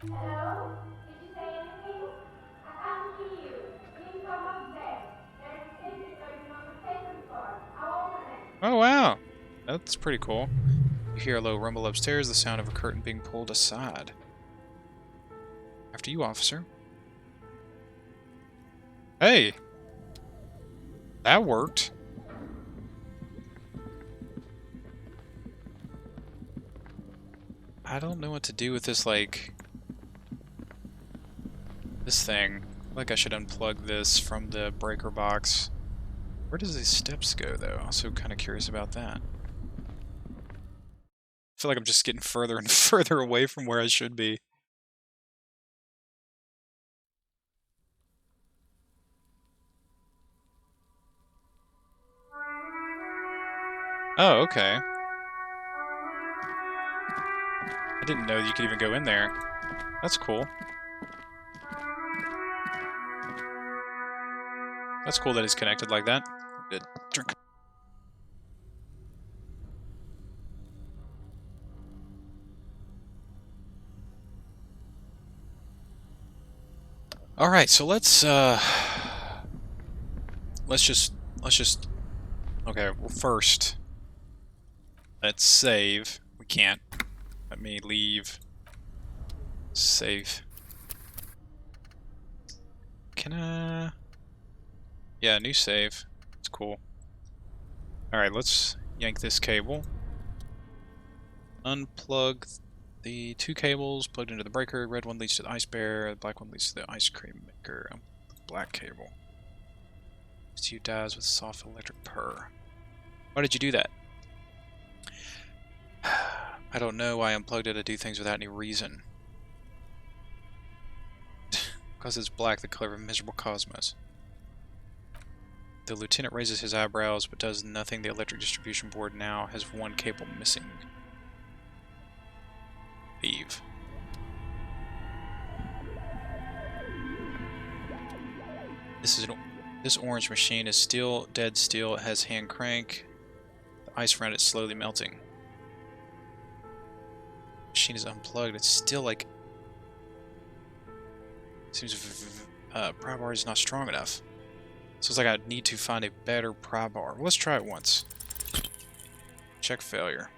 Hello? Did you say anything? I can't hear you. Please come upstairs. There is a safety curtain on the second floor. I'll open it. Oh, wow. That's pretty cool. You hear a low rumble upstairs, the sound of a curtain being pulled aside. After you, officer. Hey! That worked. I don't know what to do with this, like... this thing. I feel like I should unplug this from the breaker box. Where does these steps go, though? Also kind of curious about that. I feel like I'm just getting further and further away from where I should be. Oh, okay. I didn't know you could even go in there. That's cool. That's cool that it's connected like that. Good. Drink. Alright, so let's just okay, well first let's save. We can't. Let me leave. Save. Can I? Yeah, new save. It's cool. Alright, let's yank this cable. Unplug the two cables plugged into the breaker. Red one leads to the ice bear. The black one leads to the ice cream maker. Black cable. These two dies with soft electric purr. Why did you do that? I don't know why I unplugged it to do things without any reason. Because it's black, the color of a miserable cosmos. The lieutenant raises his eyebrows, but does nothing. The electric distribution board now has one cable missing. Leave. This orange machine is still dead still. It has hand crank. The ice around it slowly melting. Machine is unplugged. It's still like... seems pry bar is not strong enough. So it's like I need to find a better pry bar. Let's try it once. Check failure.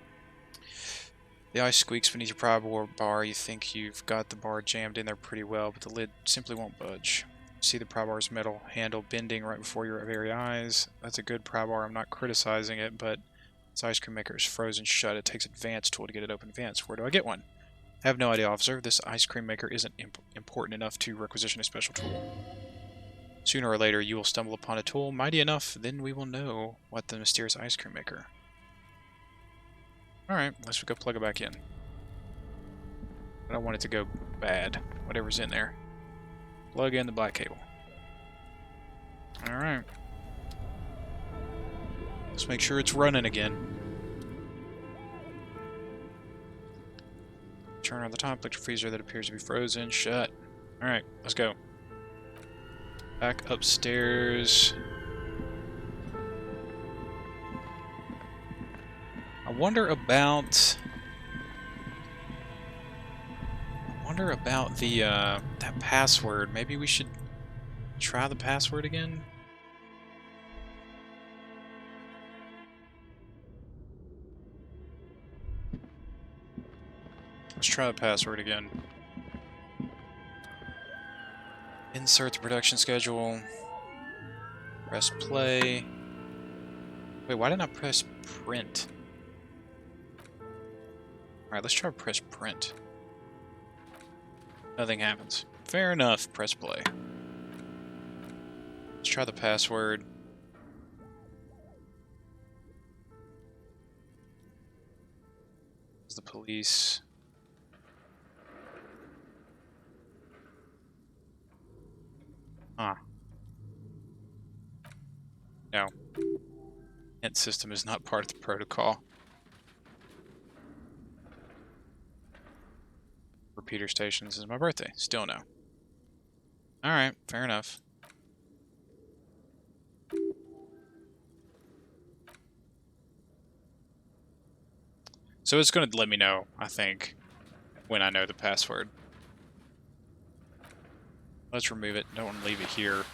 The ice squeaks beneath your pry bar. You think you've got the bar jammed in there pretty well, but the lid simply won't budge. See the pry bar's metal handle bending right before your very eyes. That's a good pry bar. I'm not criticizing it, but this ice cream maker is frozen shut. It takes advanced tool to get it open. Advanced. Where do I get one? I have no idea, officer. This ice cream maker isn't important enough to requisition a special tool. Sooner or later, you will stumble upon a tool mighty enough. Then we will know what the mysterious ice cream maker. Alright, let's go plug it back in. I don't want it to go bad. Whatever's in there. Plug in the black cable. Alright. Let's make sure it's running again. Turn on the top electric freezer that appears to be frozen shut. Alright, let's go. Back upstairs. I wonder about the that password. Maybe we should try the password again. Let's try the password again. Insert the production schedule. Press play. Wait, why didn't I press print? Alright, let's try to press print. Nothing happens. Fair enough, press play. Let's try the password. It's the police. Ah. No. Hint system is not part of the protocol. Repeater stations is my birthday. Still no. Alright, fair enough. So it's going to let me know, I think, when I know the password. Let's remove it. Don't want to leave it here.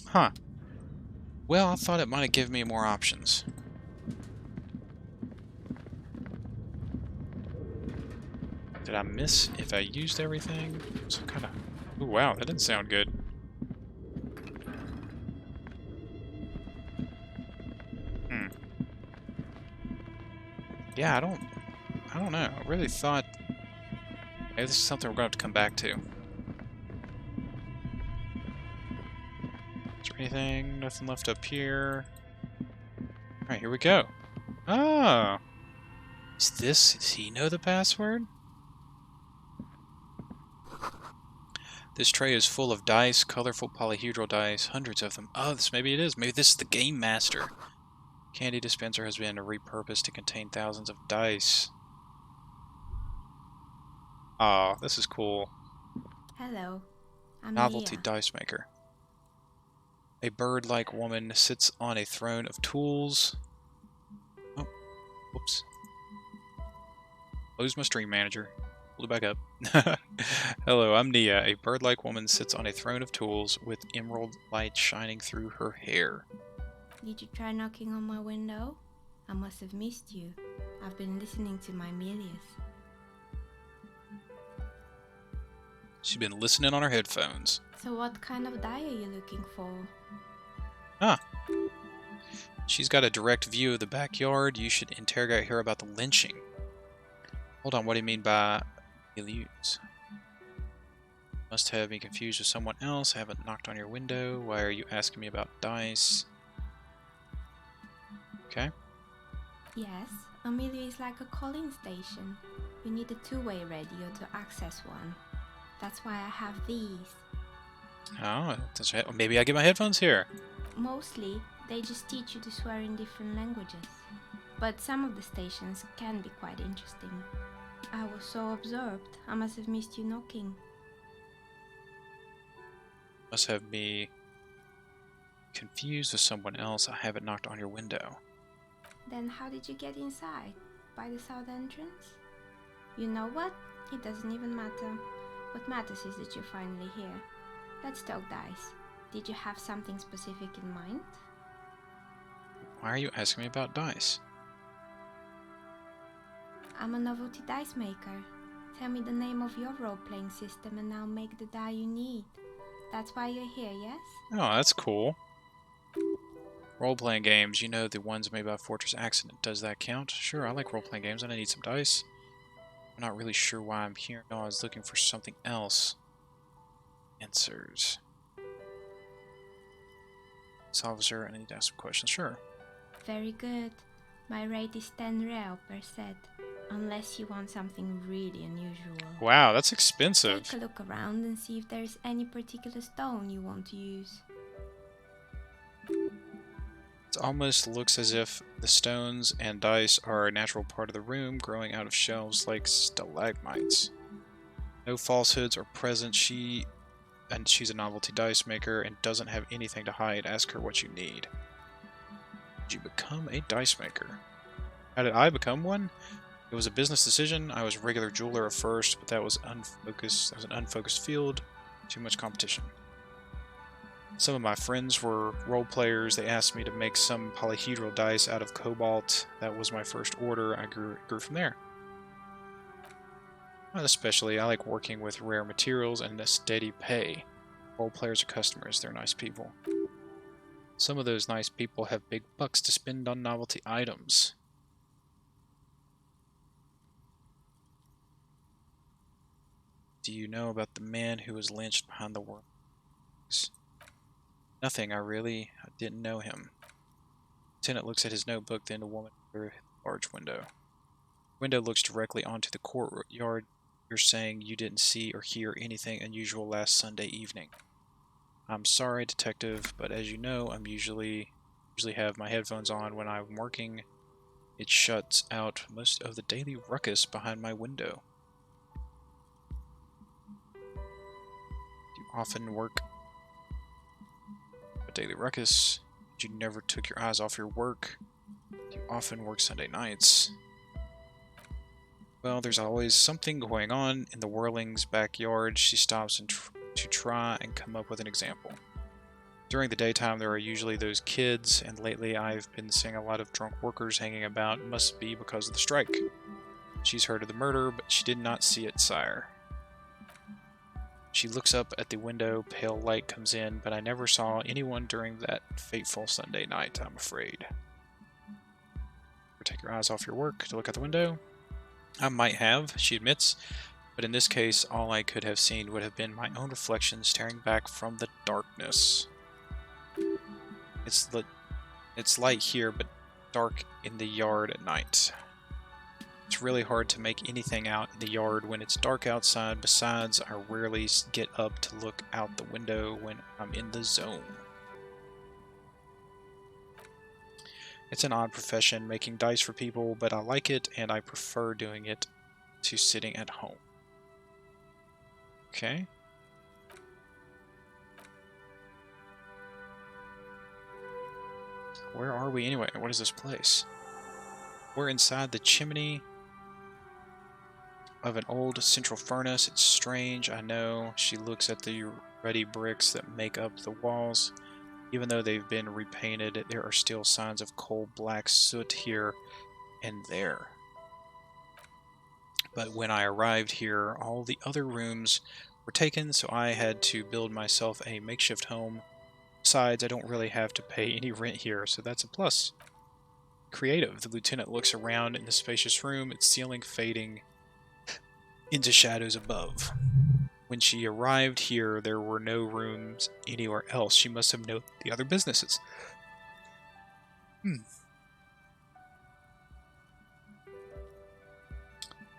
Huh. Well, I thought it might have given me more options. Did I miss if I used everything? Some kind of... Ooh, wow, that didn't sound good. Yeah, I don't know. I really thought maybe this is something we're going to have to come back to. Is there anything? Nothing left up here. Alright, here we go. Oh! Does he know the password? This tray is full of dice, colorful polyhedral dice, hundreds of them. Oh, maybe it is. Maybe this is the game master. Candy dispenser has been repurposed to contain thousands of dice. Oh, this is cool. Hello, I'm Novelty Leah. dice maker. A bird-like woman sits on a throne of tools. Oh, whoops. Close my stream manager. Pull it back up. Hello, I'm Nia. A bird-like woman sits on a throne of tools with emerald light shining through her hair. Did you try knocking on my window? I must have missed you. I've been listening to my Melius. She's been listening on her headphones. So what kind of die are you looking for? Ah. She's got a direct view of the backyard. You should interrogate her about the lynching. Hold on, what do you mean by eludes? Must have me confused with someone else. I haven't knocked on your window. Why are you asking me about dice? Okay. Yes, Amelia is like a calling station. You need a two-way radio to access one. That's why I have these. Oh, that's right. Maybe I get my headphones here. Mostly, they just teach you to swear in different languages. But some of the stations can be quite interesting. I was so absorbed, I must have missed you knocking. Must have me confused with someone else. I haven't knocked on your window. Then how did you get inside? By the south entrance? You know what? It doesn't even matter. What matters is that you're finally here. Let's talk dice. Did you have something specific in mind? Why are you asking me about dice? I'm a novelty dice maker. Tell me the name of your role-playing system and I'll make the die you need. That's why you're here, yes? Oh, that's cool. Role-playing games, you know, the ones made by Fortress Accident. Does that count? Sure, I like role-playing games and I need some dice. I'm not really sure why I'm here. No, I was looking for something else. Answers. This officer, I need to ask some questions. Sure. Very good. My rate is 10 real per set. Unless you want something really unusual. Wow, that's expensive. Take a look around and see if there's any particular stone you want to use. It almost looks as if the stones and dice are a natural part of the room, growing out of shelves like stalagmites. No falsehoods are present. She's a novelty dice maker and doesn't have anything to hide. Ask her what you need. Did you become a dice maker? How did I become one? It was a business decision. I was a regular jeweler at first, but that was unfocused. That was an unfocused field. Too much competition. Some of my friends were role players. They asked me to make some polyhedral dice out of cobalt. That was my first order. I grew from there. Not especially. I like working with rare materials and a steady pay. Role players are customers. They're nice people. Some of those nice people have big bucks to spend on novelty items. Do you know about the man who was lynched behind the works? Nothing, I didn't know him. Lieutenant looks at his notebook, then a woman through a large window. Window looks directly onto the courtyard. You're saying you didn't see or hear anything unusual last Sunday evening. I'm sorry, detective, but as you know, I'm usually have my headphones on when I'm working. It shuts out most of the daily ruckus behind my window. You often work a daily ruckus. You never took your eyes off your work. You often work Sunday nights. Well, there's always something going on in the Whirling's backyard. She stops to try and come up with an example. During the daytime, there are usually those kids, and lately I've been seeing a lot of drunk workers hanging about. Must be because of the strike. She's heard of the murder, but she did not see it, sire. She looks up at the window. Pale light comes in, but I never saw anyone during that fateful Sunday night, I'm afraid. Take your eyes off your work to look out the window. I might have, she admits, but in this case, all I could have seen would have been my own reflection staring back from the darkness. It's light here, but dark in the yard at night. It's really hard to make anything out in the yard when it's dark outside. Besides, I rarely get up to look out the window when I'm in the zone. It's an odd profession, making dice for people, but I like it, and I prefer doing it to sitting at home. Okay. Where are we anyway? What is this place? We're inside the chimney of an old central furnace. It's strange, I know. She looks at the ruddy bricks that make up the walls. Even though they've been repainted, there are still signs of coal-black soot here and there. But when I arrived here, all the other rooms were taken, so I had to build myself a makeshift home. Besides, I don't really have to pay any rent here, so that's a plus. Creative. The lieutenant looks around in the spacious room, its ceiling fading into shadows above. When she arrived here, there were no rooms anywhere else. She must have known the other businesses.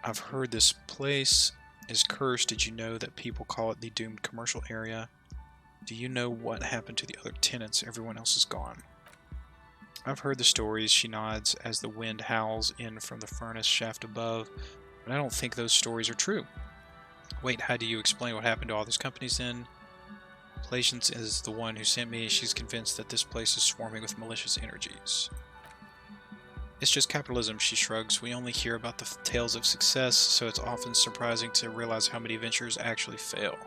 I've heard this place is cursed. Did you know that people call it the doomed commercial area? Do you know what happened to the other tenants? Everyone else is gone. I've heard the stories, she nods as the wind howls in from the furnace shaft above, but I don't think those stories are true. Wait, how do you explain what happened to all these companies then? Patience is the one who sent me. She's convinced that this place is swarming with malicious energies. It's just capitalism, she shrugs. We only hear about the tales of success, so it's often surprising to realize how many ventures actually fail.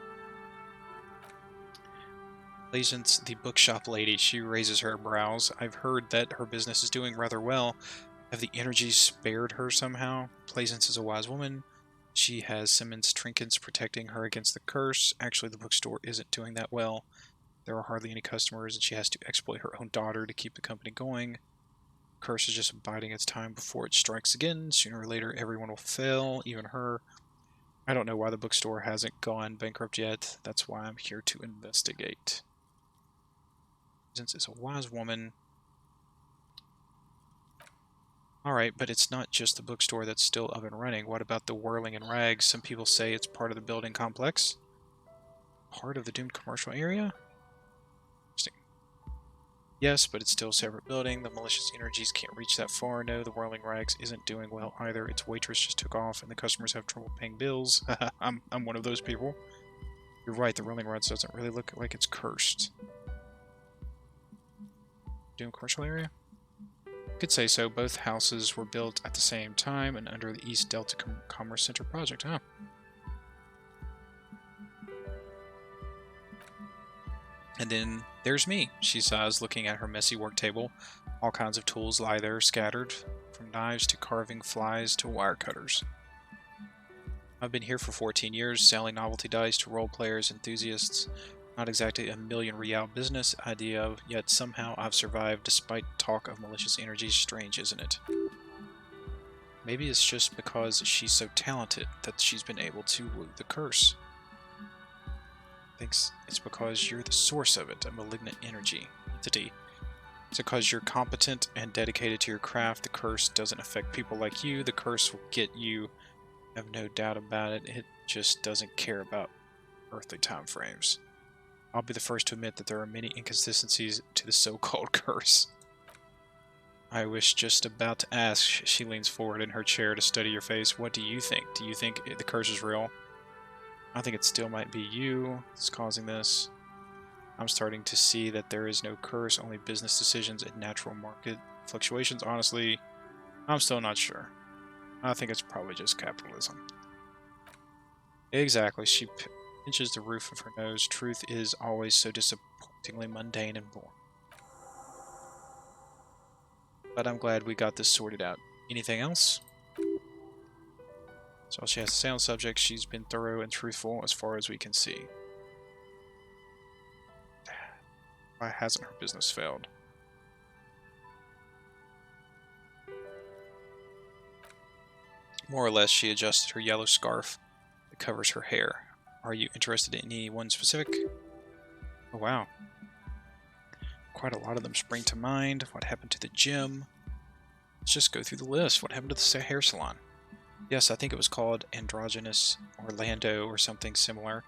Pleasance, the bookshop lady, she raises her brows. I've heard that her business is doing rather well. Have the energies spared her somehow? Pleasance is a wise woman. She has Simmons trinkets protecting her against the curse. Actually, the bookstore isn't doing that well. There are hardly any customers, and she has to exploit her own daughter to keep the company going. The curse is just biding its time before it strikes again. Sooner or later, everyone will fail, even her. I don't know why the bookstore hasn't gone bankrupt yet. That's why I'm here to investigate. Since it's a wise woman. Alright, but it's not just the bookstore that's still up and running. What about the Whirling and Rags? Some people say it's part of the building complex. Part of the doomed commercial area? Interesting. Yes, but it's still a separate building. The malicious energies can't reach that far. No, the Whirling Rags isn't doing well either. Its waitress just took off, and the customers have trouble paying bills. I'm one of those people. You're right, the Whirling Rags doesn't really look like it's cursed. Doomed commercial area? Could say so. Both houses were built at the same time and under the East Delta Commerce Center project, huh? And then there's me, she sighs, looking at her messy work table. All kinds of tools lie there, scattered, from knives to carving flies to wire cutters. I've been here for 14 years, selling novelty dice to role players, enthusiasts. Not exactly a million real business idea, yet somehow I've survived despite talk of malicious energies. Strange, isn't it? Maybe it's just because she's so talented that she's been able to woo the curse. Thinks it's because you're the source of it, a malignant entity. It's because you're competent and dedicated to your craft. The curse doesn't affect people like you. The curse will get you. I have no doubt about it. It just doesn't care about earthly time frames. I'll be the first to admit that there are many inconsistencies to the so-called curse. I was just about to ask. She leans forward in her chair to study your face. What do you think? Do you think the curse is real? I think it still might be you that's causing this. I'm starting to see that there is no curse, only business decisions and natural market fluctuations. Honestly, I'm still not sure. I think it's probably just capitalism. Exactly. She pinches the roof of her nose. Truth is always so disappointingly mundane and boring. But I'm glad we got this sorted out. Anything else? So she has to say on the subject. She's been thorough and truthful as far as we can see. Why hasn't her business failed? More or less, she adjusted her yellow scarf that covers her hair. Are you interested in any one specific? Oh, wow. Quite a lot of them spring to mind. What happened to the gym? Let's just go through the list. What happened to the hair salon? Yes, I think it was called Androgynous Orlando or something similar.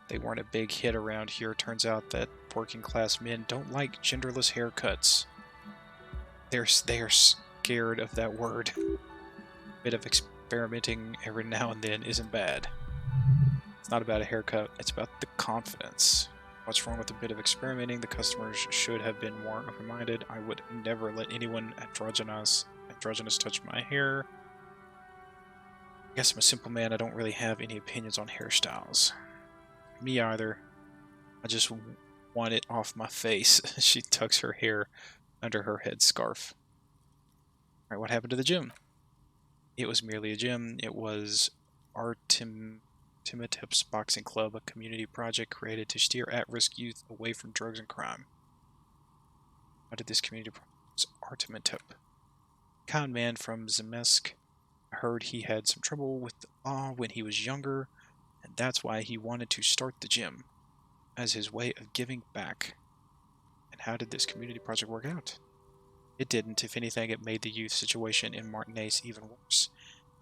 They weren't a big hit around here. Turns out that working class men don't like genderless haircuts. They're scared of that word. A bit of experimenting every now and then isn't bad. It's not about a haircut, it's about the confidence. What's wrong with a bit of experimenting? The customers should have been more open-minded. I would never let anyone androgynous touch my hair. I guess I'm a simple man. I don't really have any opinions on hairstyles. Me either. I just want it off my face. She tucks her hair under her head scarf. Alright, what happened to the gym? It was merely a gym. It was Artemitep's Boxing Club, a community project created to steer at-risk youth away from drugs and crime. How did this community project? Artemitep. Con man from Zemesk. I heard he had some trouble with the law when he was younger, and that's why he wanted to start the gym, as his way of giving back. And how did this community project work out? It didn't. If anything, it made the youth situation in Martinez even worse.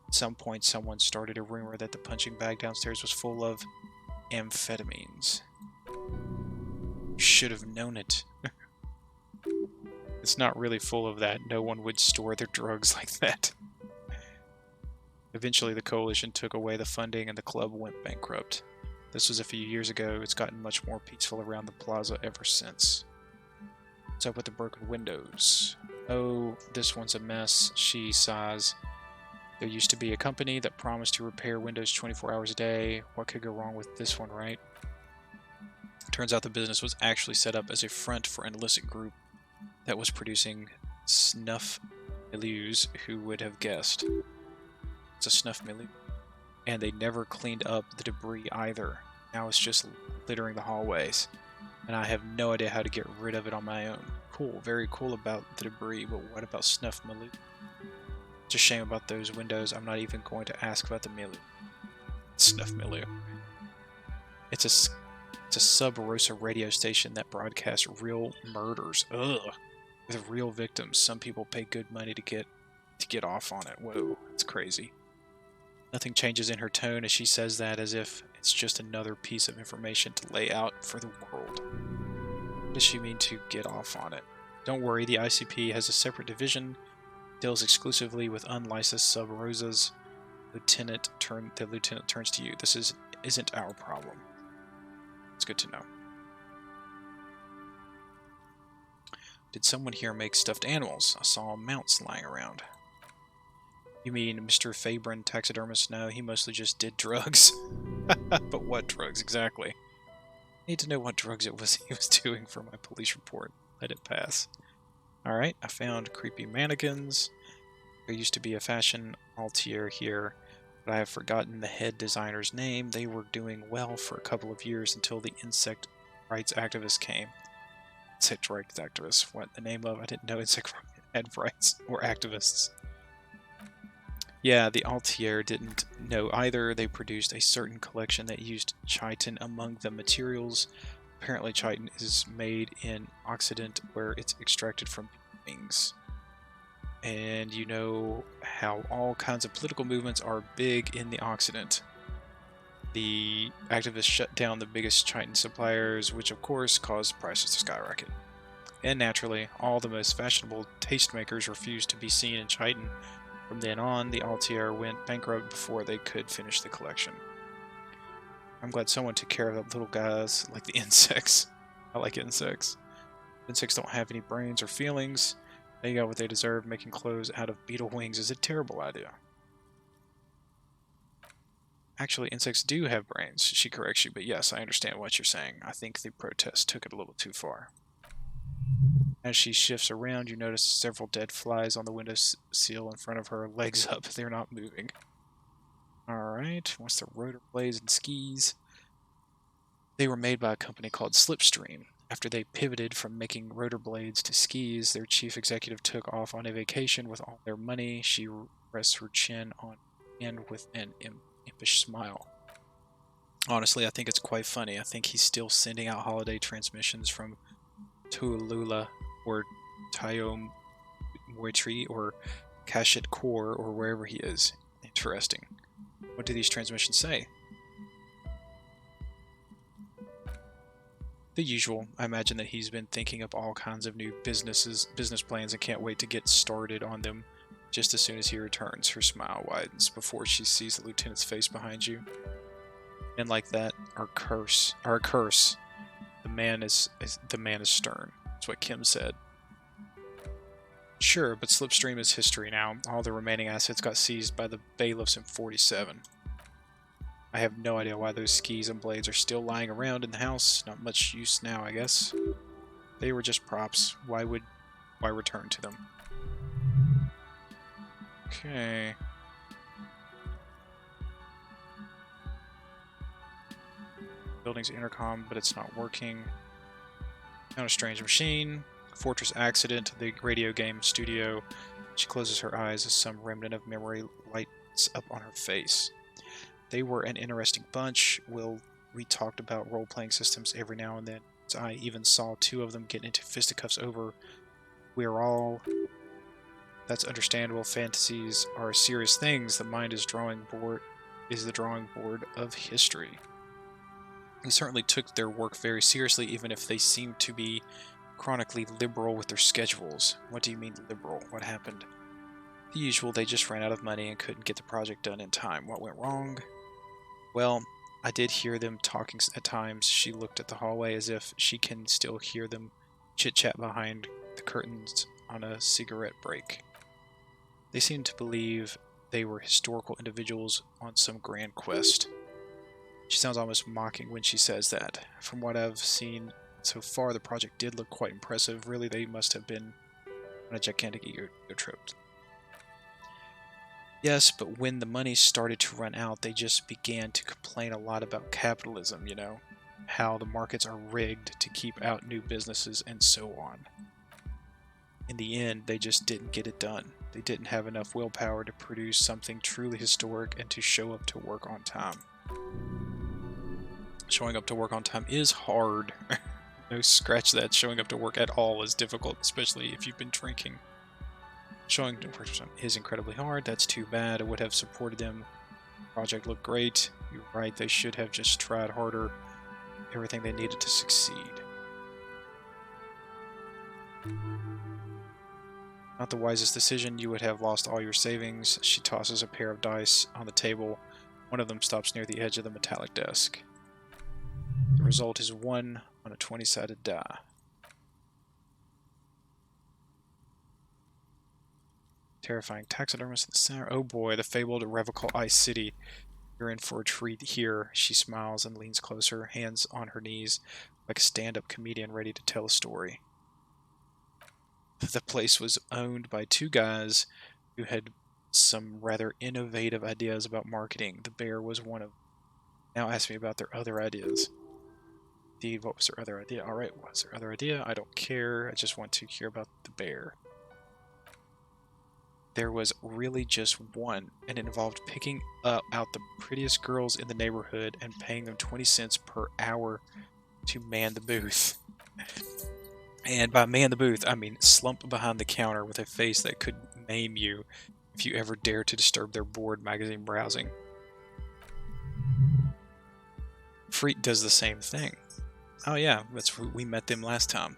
At some point, someone started a rumor that the punching bag downstairs was full of amphetamines. Should have known it. It's not really full of that. No one would store their drugs like that. Eventually, the coalition took away the funding and the club went bankrupt. This was a few years ago. It's gotten much more peaceful around the plaza ever since. What's up with the broken windows? Oh, this one's a mess, she sighs. There used to be a company that promised to repair windows 24 hours a day. What could go wrong with this one, right? Turns out the business was actually set up as a front for an illicit group that was producing snuff milieus. Who would have guessed? It's a snuff milieu. And they never cleaned up the debris either. Now it's just littering the hallways. And I have no idea how to get rid of it on my own. Cool, very cool about the debris, but what about snuff milieu? It's a shame about those windows. I'm not even going to ask about the milieu. Snuff milieu. It's a sub-Rosa radio station that broadcasts real murders. Ugh. With real victims. Some people pay good money to get off on it. Whoa, it's crazy. Nothing changes in her tone as she says that, as if it's just another piece of information to lay out for the world. What does she mean to get off on it? Don't worry, the ICP has a separate division, deals exclusively with unlicensed sub-Rosas. The lieutenant turns to you. This isn't our problem. It's good to know. Did someone here make stuffed animals? I saw mounts lying around. You mean Mr. Fabrin, taxidermist? No, he mostly just did drugs. But what drugs exactly? I need to know what drugs it was he was doing for my police report. Let it pass. Alright, I found creepy mannequins. There used to be a fashion altier here, but I have forgotten the head designer's name. They were doing well for a couple of years until the insect rights activists came. Insect rights activists? What, the name of? I didn't know insect rights or activists. Yeah, the Altier didn't know either. They produced a certain collection that used chitin among the materials. Apparently chitin is made in Occident, where it's extracted from wings. And you know how all kinds of political movements are big in the Occident. The activists shut down the biggest chitin suppliers, which of course caused prices to skyrocket. And naturally, all the most fashionable tastemakers refused to be seen in chitin. From then on, the Altier went bankrupt before they could finish the collection. I'm glad someone took care of the little guys like the insects. I like insects. Insects don't have any brains or feelings. They got what they deserve. Making clothes out of beetle wings is a terrible idea. Actually, insects do have brains, she corrects you, but yes, I understand what you're saying. I think the protest took it a little too far. As she shifts around, you notice several dead flies on the windowsill in front of her, legs up. They're not moving. Alright, what's the rotor blades and skis? They were made by a company called Slipstream. After they pivoted from making rotor blades to skis, their chief executive took off on a vacation with all their money. She rests her chin on hand with an impish smile. Honestly, I think it's quite funny. I think he's still sending out holiday transmissions from Tualula or Tayo Moitri or Kashit Kor or wherever he is. Interesting. What do these transmissions say? The usual. I imagine that he's been thinking up all kinds of new business plans and can't wait to get started on them just as soon as he returns. Her smile widens before she sees the lieutenant's face behind you. And like that, our curse. The man is stern. That's what Kim said. Sure, but Slipstream is history now. All the remaining assets got seized by the bailiffs in 47. I have no idea why those skis and blades are still lying around in the house. Not much use now, I guess. They were just props. Why return to them? Okay. Building's intercom, but it's not working. Found a strange machine. Fortress accident. The radio game studio. She closes her eyes as some remnant of memory lights up on her face. They were an interesting bunch. We talked about role-playing systems every now and then. I even saw two of them get into fisticuffs over We're All. That's understandable. Fantasies are serious things. The mind is the drawing board of history. They certainly took their work very seriously, even if they seemed to be chronically liberal with their schedules. What do you mean liberal? What happened? The usual, they just ran out of money and couldn't get the project done in time. What went wrong? Well, I did hear them talking at times. She looked at the hallway as if she can still hear them chit-chat behind the curtains on a cigarette break. They seemed to believe they were historical individuals on some grand quest. She sounds almost mocking when she says that. From what I've seen so far, the project did look quite impressive. Really, they must have been on a gigantic ego trip. Yes, but when the money started to run out, they just began to complain a lot about capitalism, you know, how the markets are rigged to keep out new businesses and so on. In the end, they just didn't get it done. They didn't have enough willpower to produce something truly historic and to show up to work on time. Showing up to work on time is hard. No, scratch that. Showing up to work at all is difficult, especially if you've been drinking. Showing to work is incredibly hard. That's too bad. I would have supported them. The project looked great. You're right. They should have just tried harder. Everything they needed to succeed. Not the wisest decision. You would have lost all your savings. She tosses a pair of dice on the table. One of them stops near the edge of the metallic desk. The result is 1 on a 20-sided die. Terrifying taxidermist in the center. Oh boy, the fabled Revocol Ice City. You're in for a treat here. She smiles and leans closer, hands on her knees, like a stand-up comedian ready to tell a story. The place was owned by two guys who had some rather innovative ideas about marketing. The bear was one of them. Now ask me about their other ideas. Indeed, what was their other idea? Alright, what's their other idea? I don't care. I just want to hear about the bear. There was really just one, and it involved picking out the prettiest girls in the neighborhood and paying them 20 cents per hour to man the booth. And by man the booth, I mean slump behind the counter with a face that could maim you if you ever dared to disturb their bored magazine browsing. Freet does the same thing. Oh yeah, we met them last time.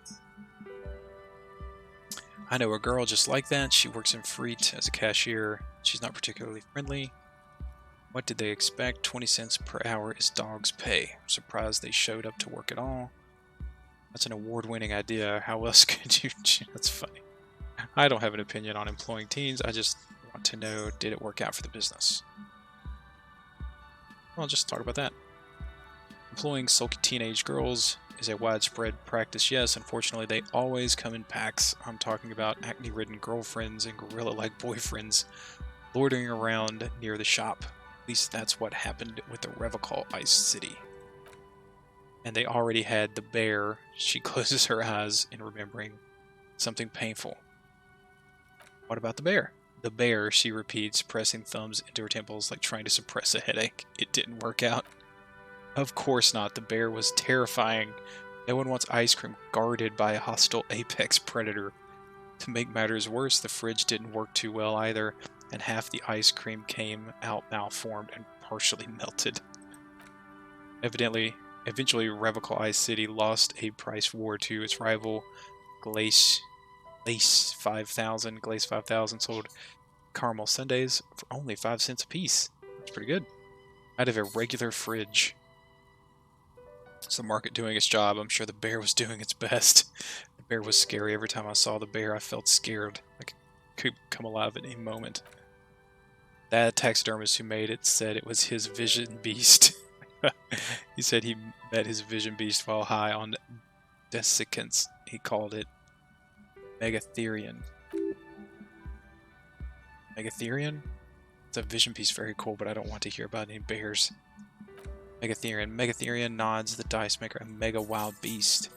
I know a girl just like that. She works in Freet as a cashier. She's not particularly friendly. What did they expect? 20 cents per hour is dog's pay. I'm surprised they showed up to work at all. That's an award-winning idea. How else could you... That's funny. I don't have an opinion on employing teens. I just want to know, did it work out for the business? Well, just talk about that. Employing sulky teenage girls is a widespread practice. Yes, unfortunately, they always come in packs. I'm talking about acne-ridden girlfriends and gorilla-like boyfriends loitering around near the shop. At least that's what happened with the Revocol Ice City. And they already had the bear. She closes her eyes in remembering something painful. What about the bear? The bear, she repeats, pressing thumbs into her temples like trying to suppress a headache. It didn't work out. Of course not. The bear was terrifying. No one wants ice cream guarded by a hostile apex predator. To make matters worse, the fridge didn't work too well either, and half the ice cream came out malformed and partially melted. Eventually, Revocol Ice City lost a price war to its rival, Glace 5000. Glace 5000 sold caramel sundaes for only 5 cents a piece. That's pretty good. Out of a regular fridge. It's the market doing its job. I'm sure the bear was doing its best. The bear was scary. Every time I saw the bear, I felt scared. Like it could come alive at any moment. That taxidermist who made it said it was his vision beast. He said he met his vision beast while high on desiccants. He called it Megatherion. Megatherion? It's a vision piece, very cool, but I don't want to hear about any bears. Megatherion. Megatherion nods the dice maker a mega wild beast.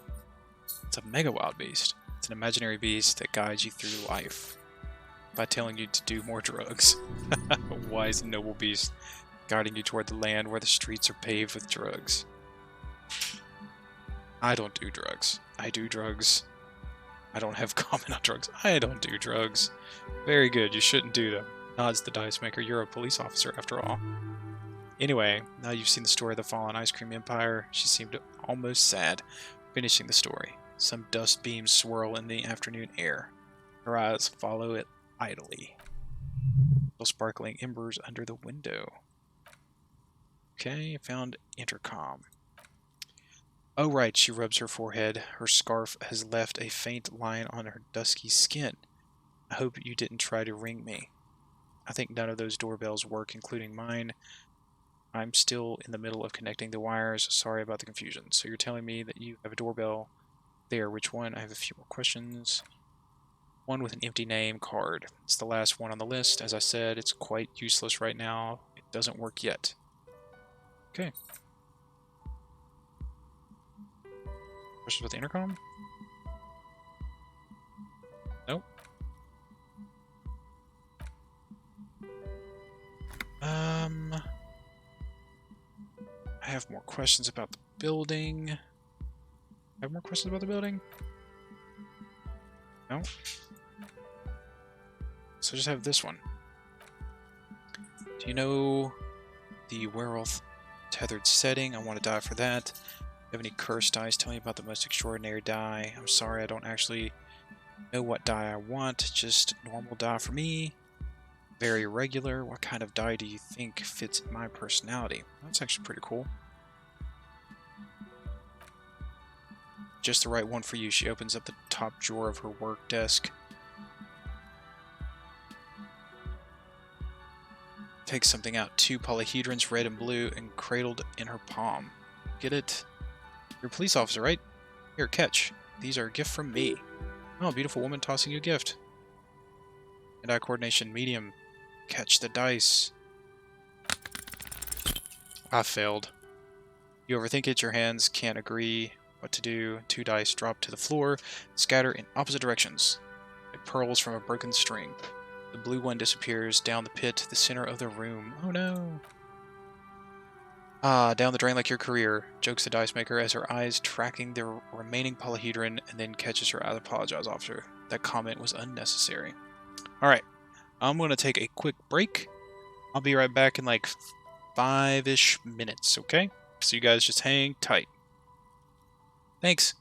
It's a mega wild beast. It's an imaginary beast that guides you through life by telling you to do more drugs. A wise and noble beast guiding you toward the land where the streets are paved with drugs. I don't do drugs. I do drugs. I don't have comment on drugs. I don't do drugs. Very good, you shouldn't do them. Nods the dice maker. You're a police officer after all. Anyway, now you've seen the story of the fallen ice cream empire. She seemed almost sad, finishing the story. Some dust beams swirl in the afternoon air. Her eyes follow it idly. Little sparkling embers under the window. Okay, found intercom. Oh right, she rubs her forehead. Her scarf has left a faint line on her dusky skin. I hope you didn't try to ring me. I think none of those doorbells work, including mine. I'm still in the middle of connecting the wires. Sorry about the confusion. So you're telling me that you have a doorbell there. Which one? I have a few more questions. One with an empty name card. It's the last one on the list. As I said, it's quite useless right now. It doesn't work yet. Okay. Questions with the intercom? Nope. I have more questions about the building. I have more questions about the building? No? So just have this one. Do you know the werewolf tethered setting? I want to die for that. Do you have any cursed dice? Tell me about the most extraordinary die. I'm sorry, I don't actually know what die I want. Just normal die for me. Very regular. What kind of die do you think fits my personality? That's actually pretty cool. Just the right one for you. She opens up the top drawer of her work desk. Takes something out. 2 polyhedrons, red and blue, and cradled in her palm. Get it? You're a police officer, right? Here, catch. These are a gift from me. Oh, beautiful woman tossing you a gift. Hand-eye coordination, medium. Catch the dice. I failed. You overthink it, your hands can't agree what to do. 2 dice drop to the floor, scatter in opposite directions, like pearls from a broken string. The blue one disappears down the pit to the center of the room. Oh no. Ah, down the drain like your career, jokes the dice maker as her eyes tracking the remaining polyhedron and then catches her. I apologize, officer. That comment was unnecessary. Alright, I'm going to take a quick break. I'll be right back in like 5-ish minutes, okay? So you guys just hang tight. Thanks.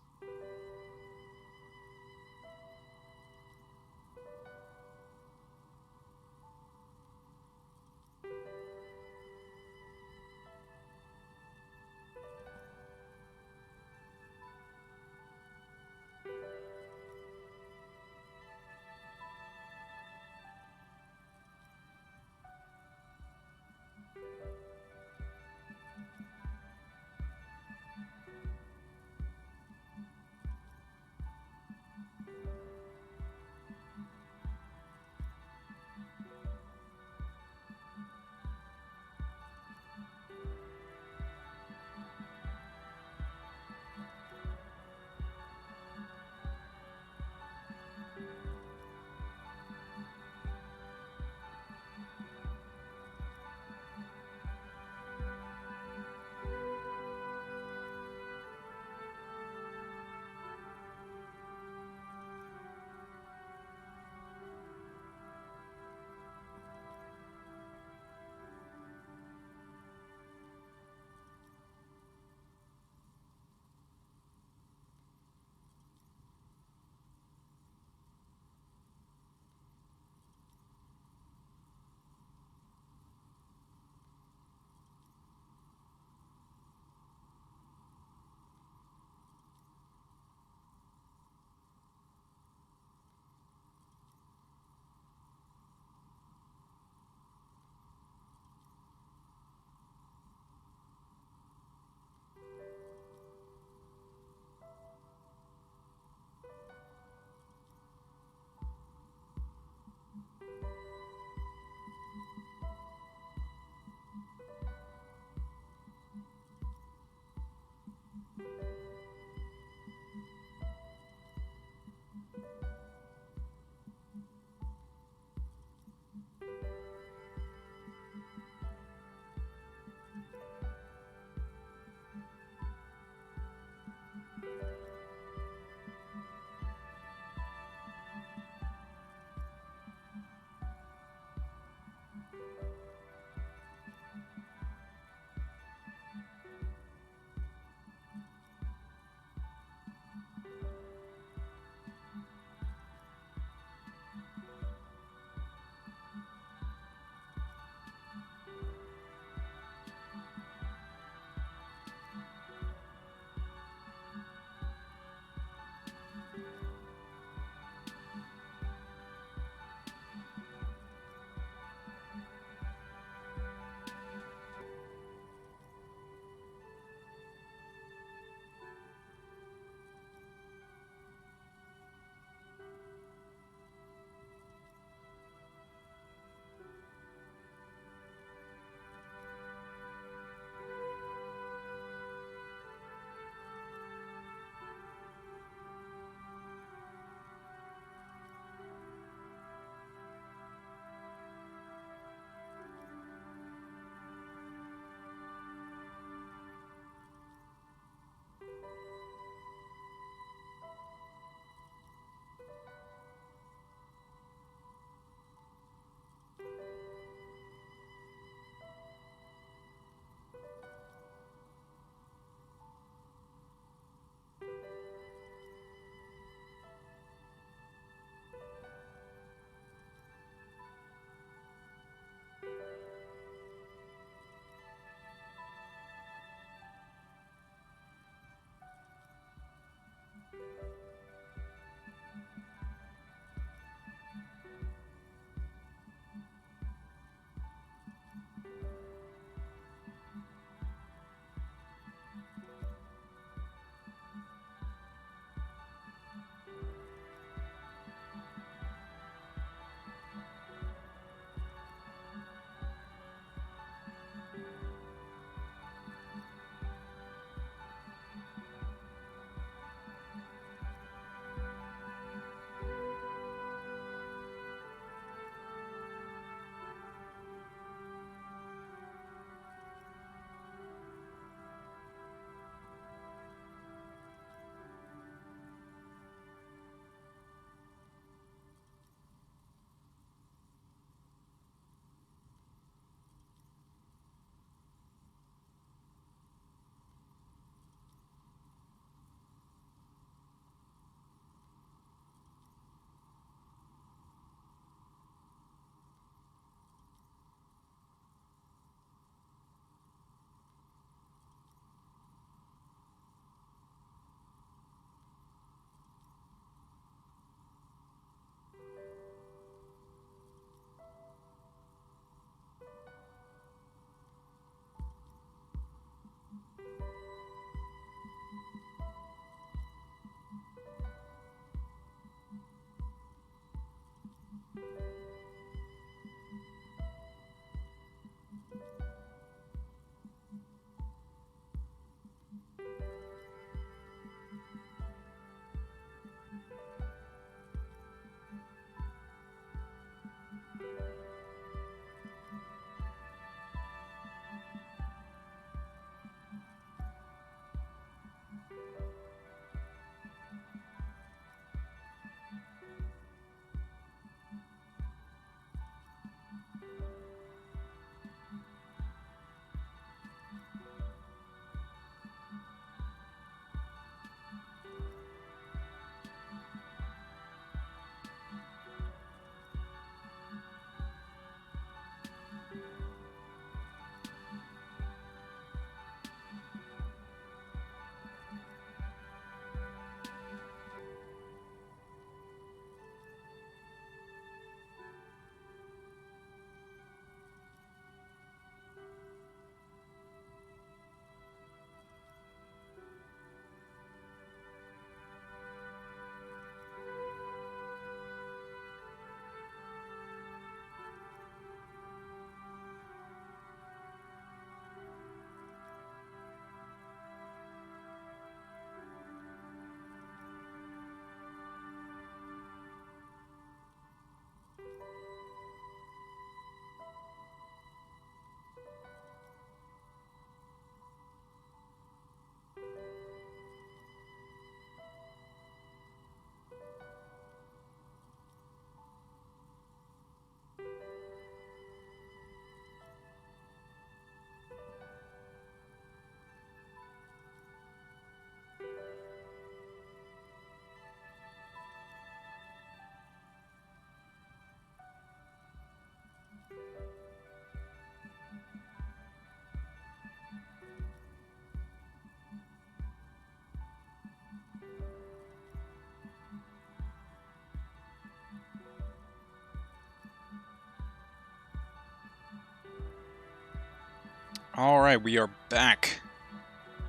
Alright, we are back.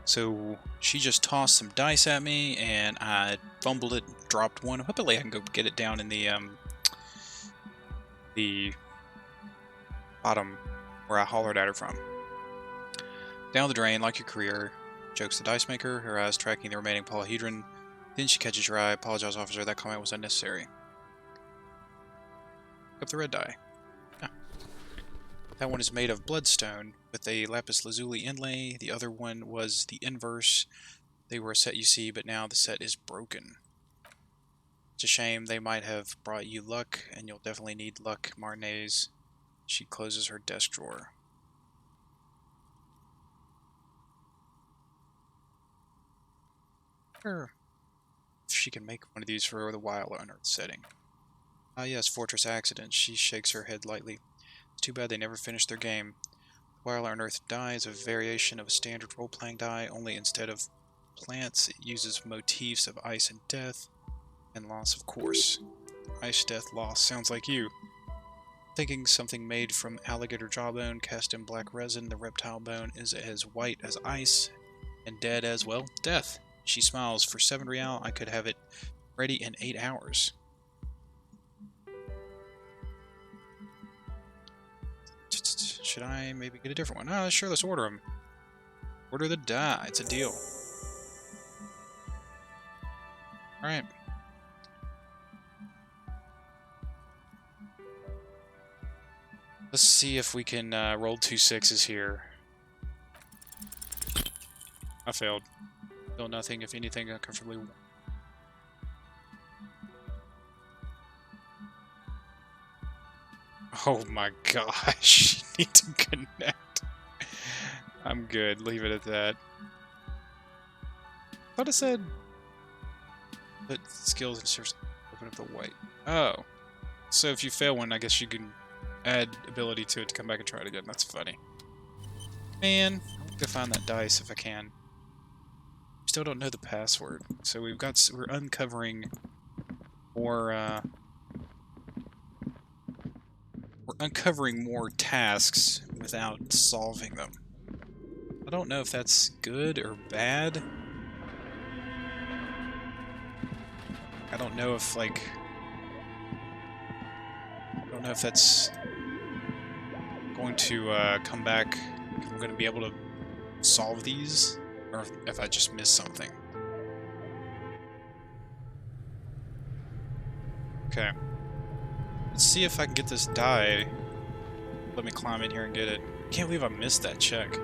So, she just tossed some dice at me, and I fumbled it, dropped one. Hopefully I can go get it down in the bottom where I hollered at her from. Down the drain, like your career, jokes the dice maker, her eyes tracking the remaining polyhedron. Then she catches your eye. Apologize, officer, that comment was unnecessary. Pick up the red die. Yeah. That one is made of bloodstone with a lapis lazuli inlay. The other one was the inverse. They were a set you see, but now the set is broken. It's a shame. They might have brought you luck, and you'll definitely need luck, Martinez. She closes her desk drawer. Sure. If she can make one of these for the Wild Unearthed setting. Ah yes, Fortress Accident. She shakes her head lightly. It's too bad they never finished their game. The Wild Unearthed die is a variation of a standard role-playing die, only instead of plants, it uses motifs of ice and death, and loss, of course. Ice, death, loss. Sounds like you. Thinking something made from alligator jawbone cast in black resin, the reptile bone is as white as ice, and dead as, well, death. She smiles. For 7 real, I could have it ready in 8 hours. Should I maybe get a different one? Ah, sure, let's order them. Order the die. It's a deal. Alright. Let's see if we can roll 2 6s here. I failed. Still nothing, if anything, uncomfortably. Oh my gosh, you need to connect. I'm good, leave it at that. Thought it said put skills and search, open up the white. Oh. So if you fail one, I guess you can add ability to it to come back and try it again. That's funny. Man, I need to find that dice if I can. Still don't know the password, so we're uncovering more we're uncovering more tasks without solving them. I don't know if that's good or bad. I don't know if that's going to come back, if I'm going to be able to solve these, or if I just missed something. Okay. Let's see if I can get this die. Let me climb in here and get it. Can't believe I missed that check.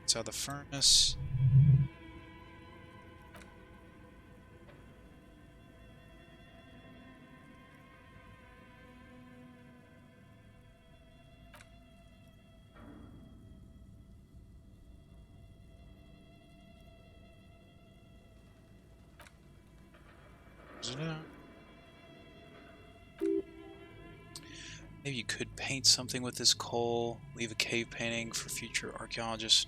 Inside the furnace. Maybe you could paint something with this coal, leave a cave painting for future archaeologists.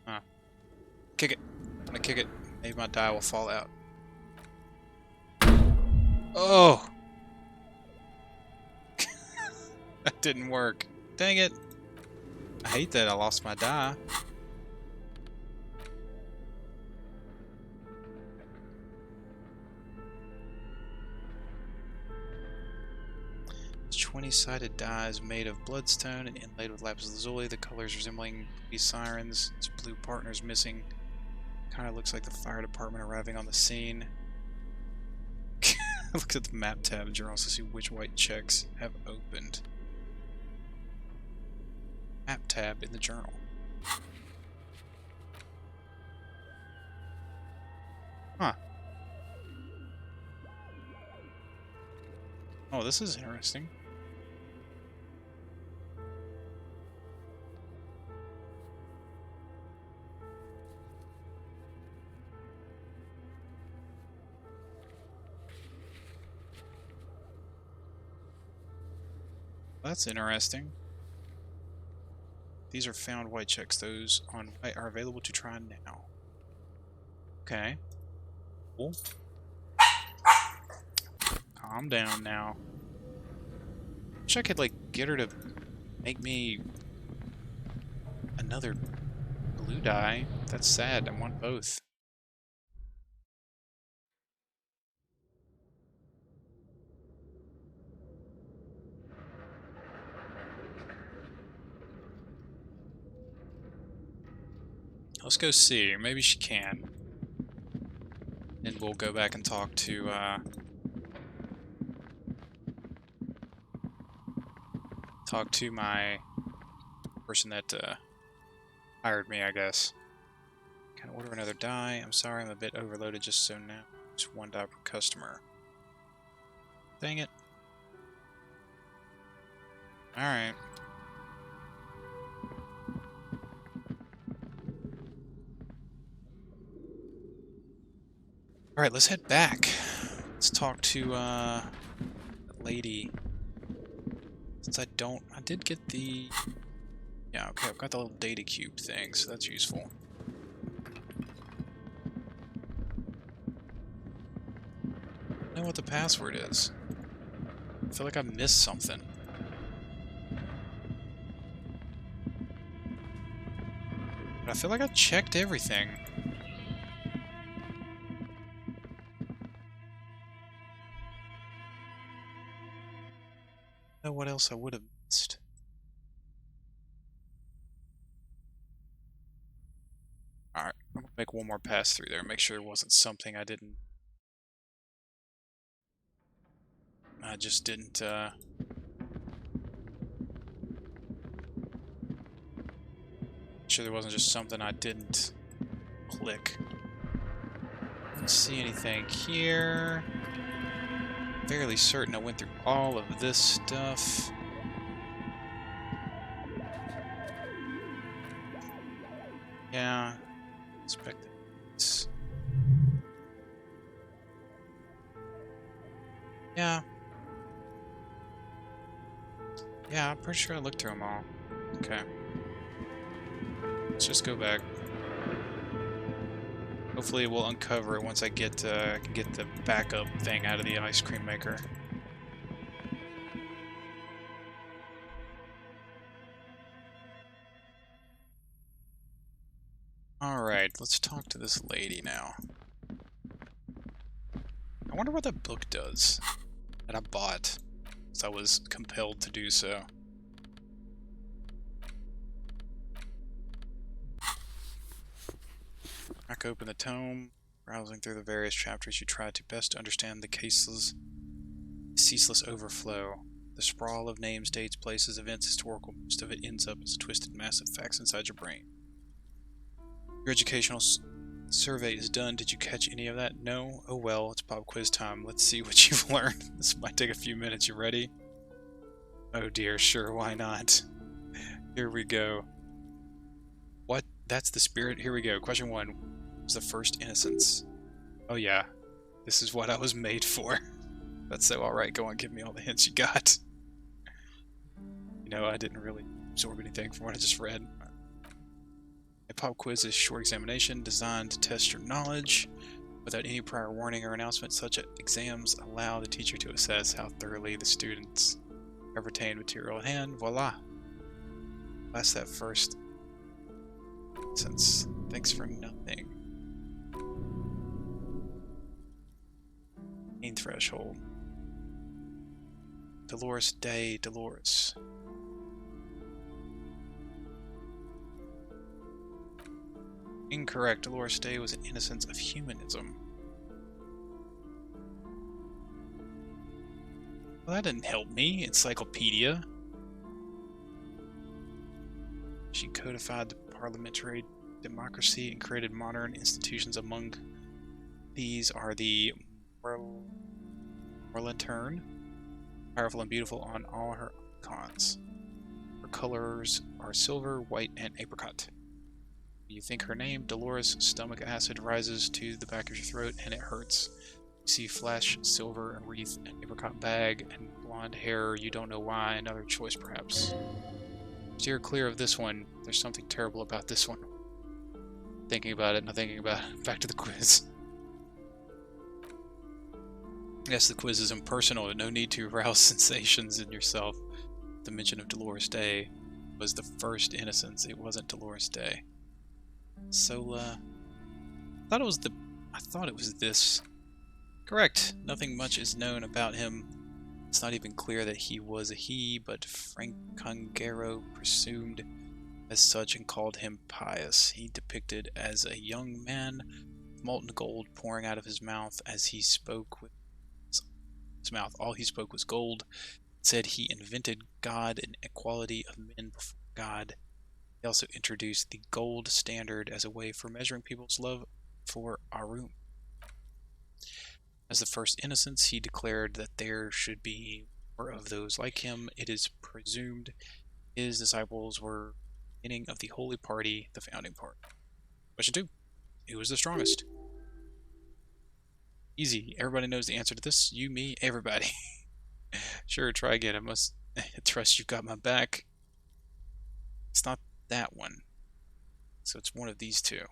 Huh. Kick it. I'm gonna kick it. Maybe my die will fall out. Oh! That didn't work. Dang it. I hate that I lost my die. This 20-sided die is made of bloodstone and inlaid with lapis lazuli. The colors resembling police sirens. Its blue partner's missing. Kind of looks like the fire department arriving on the scene. I looked at the map tab in journals to see which white checks have opened. Map tab in the journal. Huh. Oh, this is interesting. That's interesting. These are found white checks. Those on white are available to try now. Okay. Cool. Calm down now. Wish I could, like, get her to make me another blue dye. That's sad. I want both. Let's go see her. Maybe she can. Then we'll go back and talk to, my person that, hired me, I guess. Can I order another dye? I'm sorry, I'm a bit overloaded just so now. Just one dye per customer. Dang it. Alright. Alright, let's head back. Let's talk to, that lady. Since I did get the... Yeah, okay, I've got the little data cube thing, so that's useful. I don't know what the password is. I feel like I missed something. But I feel like I checked everything. I don't know what else I would have missed. Alright, I'm gonna make one more pass through there, make sure there wasn't something I just didn't, sure there wasn't just something I didn't click. Don't see anything here. Fairly certain I went through all of this stuff. Yeah. Inspect it. Yeah. Yeah, I'm pretty sure I looked through them all. Okay. Let's just go back. Hopefully we'll uncover it once I get can get the backup thing out of the ice cream maker. Alright, let's talk to this lady now. I wonder what that book does that I bought, because I was compelled to do so. Crack open the tome. Browsing through the various chapters, you try to best understand the ceaseless overflow. The sprawl of names, dates, places, events, historical, most of it ends up as a twisted mass of facts inside your brain. Your educational survey is done. Did you catch any of that? No? Oh well, it's pop quiz time. Let's see what you've learned. This might take a few minutes. You ready? Oh dear, sure, why not? Here we go. What? That's the spirit? Here we go. Question 1. What was the first innocence? Oh yeah. This is what I was made for. That's so alright. Go on, give me all the hints you got. You know, I didn't really absorb anything from what I just read. A pop quiz is a short examination designed to test your knowledge. Without any prior warning or announcement, such exams allow the teacher to assess how thoroughly the students have retained material at hand. Voila! That's that first sentence. Thanks for nothing. Main threshold. Dolores Day, Dolores. Incorrect. Dolores Day was an innocence of humanism. Well, that didn't help me. Encyclopedia. She codified the parliamentary democracy and created modern institutions. Among these are the Lanterne, powerful and beautiful on all her icons. Her colors are silver, white, and apricot. You think her name, Dolores, stomach acid rises to the back of your throat and it hurts. You see flash, silver, and wreath, an apricot bag, and blonde hair. You don't know why. Another choice, perhaps. Steer clear of this one. There's something terrible about this one. Thinking about it, not thinking about it. Back to the quiz. Yes, the quiz is impersonal. No need to arouse sensations in yourself. The mention of Dolores Day was the first innocence. It wasn't Dolores Day. Sola. I thought it was this. Correct. Nothing much is known about him. It's not even clear that he was a he, but Frank Congero presumed as such and called him pious. He depicted as a young man, molten gold pouring out of his mouth as he spoke with his mouth. All he spoke was gold. It said he invented God and equality of men before God. He also introduced the gold standard as a way for measuring people's love for Arum. As the first innocents, he declared that there should be more of those like him. It is presumed his disciples were the beginning of the Holy Party, the founding party. Question 2. Who was the strongest? Easy. Everybody knows the answer to this. You, me, everybody. Sure, try again. I must trust you've got my back. It's not that one. So it's one of these two.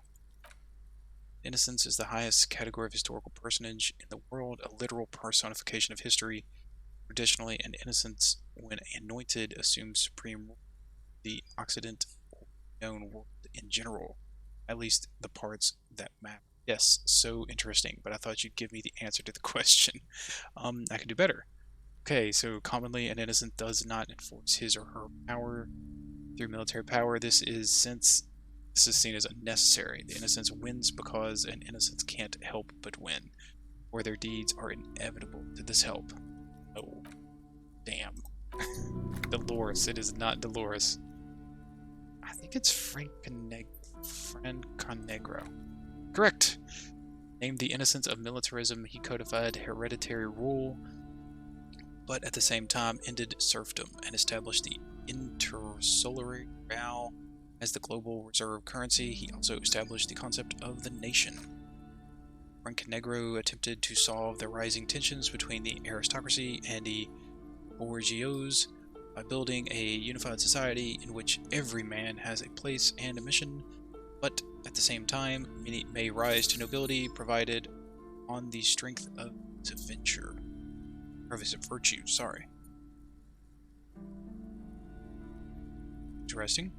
Innocence is the highest category of historical personage in the world, a literal personification of history. Traditionally, an innocence, when anointed, assumes supreme rule of the Occident or known world in general, at least the parts that matter. Yes, so interesting, but I thought you'd give me the answer to the question. I can do better. Okay, so commonly an innocent does not enforce his or her power through military power. This is seen as unnecessary. The innocence wins because an innocence can't help but win, or their deeds are inevitable. Did this help? Oh, damn. Dolores. It is not Dolores. I think it's Franconegro. Correct. Named the innocence of militarism, he codified hereditary rule, but at the same time ended serfdom and established the intersolary real as the global reserve currency. He also established the concept of the nation. Franconegro attempted to solve the rising tensions between the aristocracy and the bourgeois by building a unified society in which every man has a place and a mission, but at the same time, many may rise to nobility provided on the strength of his venture. Or of his virtue, sorry. Interesting.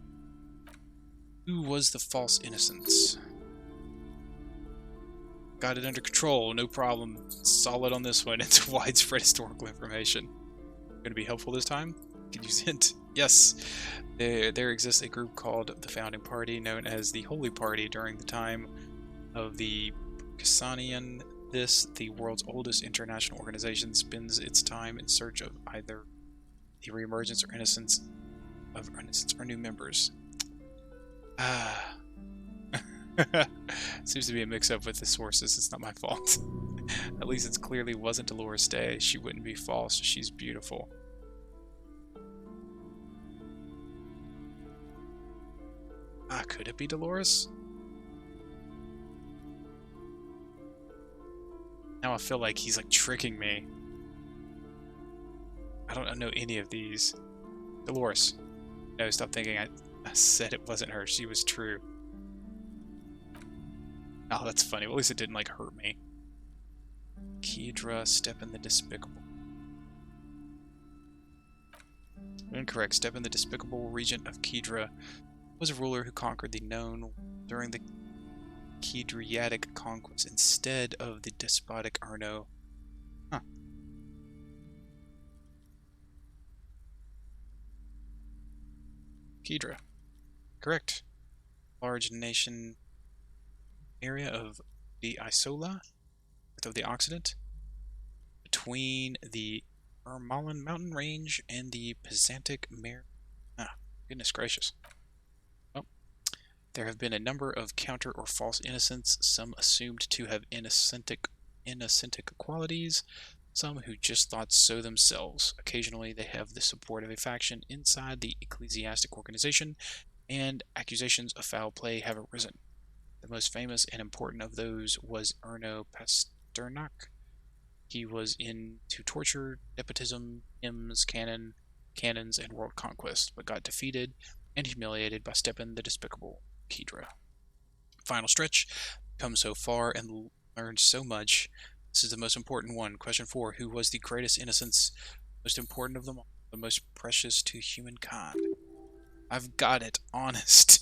Who was the false innocence? Got it under control, no problem. Solid on this one. It's widespread historical information. Going to be helpful this time? Can use hint. Yes. There exists a group called the Founding Party, known as the Holy Party, during the time of the Cassanian. This, the world's oldest international organization, spends its time in search of either the reemergence or innocence or new members. Seems to be a mix-up with the sources. It's not my fault. At least it clearly wasn't Dolores Day. She wouldn't be false. She's beautiful. Could it be Dolores? Now I feel like he's like tricking me. I don't know any of these. Dolores. No, stop thinking I said it wasn't her. She was true. Oh, that's funny. Well, at least it didn't like hurt me. Kedra, Step in the Despicable. Incorrect. Step in the Despicable, regent of Kedra, was a ruler who conquered the known during the Kedriatic conquest instead of the despotic Arno. Huh. Kedra. Correct. Large nation area of the Isola, of the Occident, between the Ermalan mountain range and the Pizantic Mare. Goodness gracious. Well, there have been a number of counter or false innocents, some assumed to have innocentic qualities, some who just thought so themselves. Occasionally they have the support of a faction inside the ecclesiastic organization, and accusations of foul play have arisen. The most famous and important of those was Erno Pasternak. He was into torture, nepotism, hymns, cannons, and world conquest, but got defeated and humiliated by Stepan the Despicable, Kedra. Final stretch. Come so far and learned so much. This is the most important one. Question 4. Who was the greatest innocence? Most important of them all. The most precious to humankind. I've got it. Honest.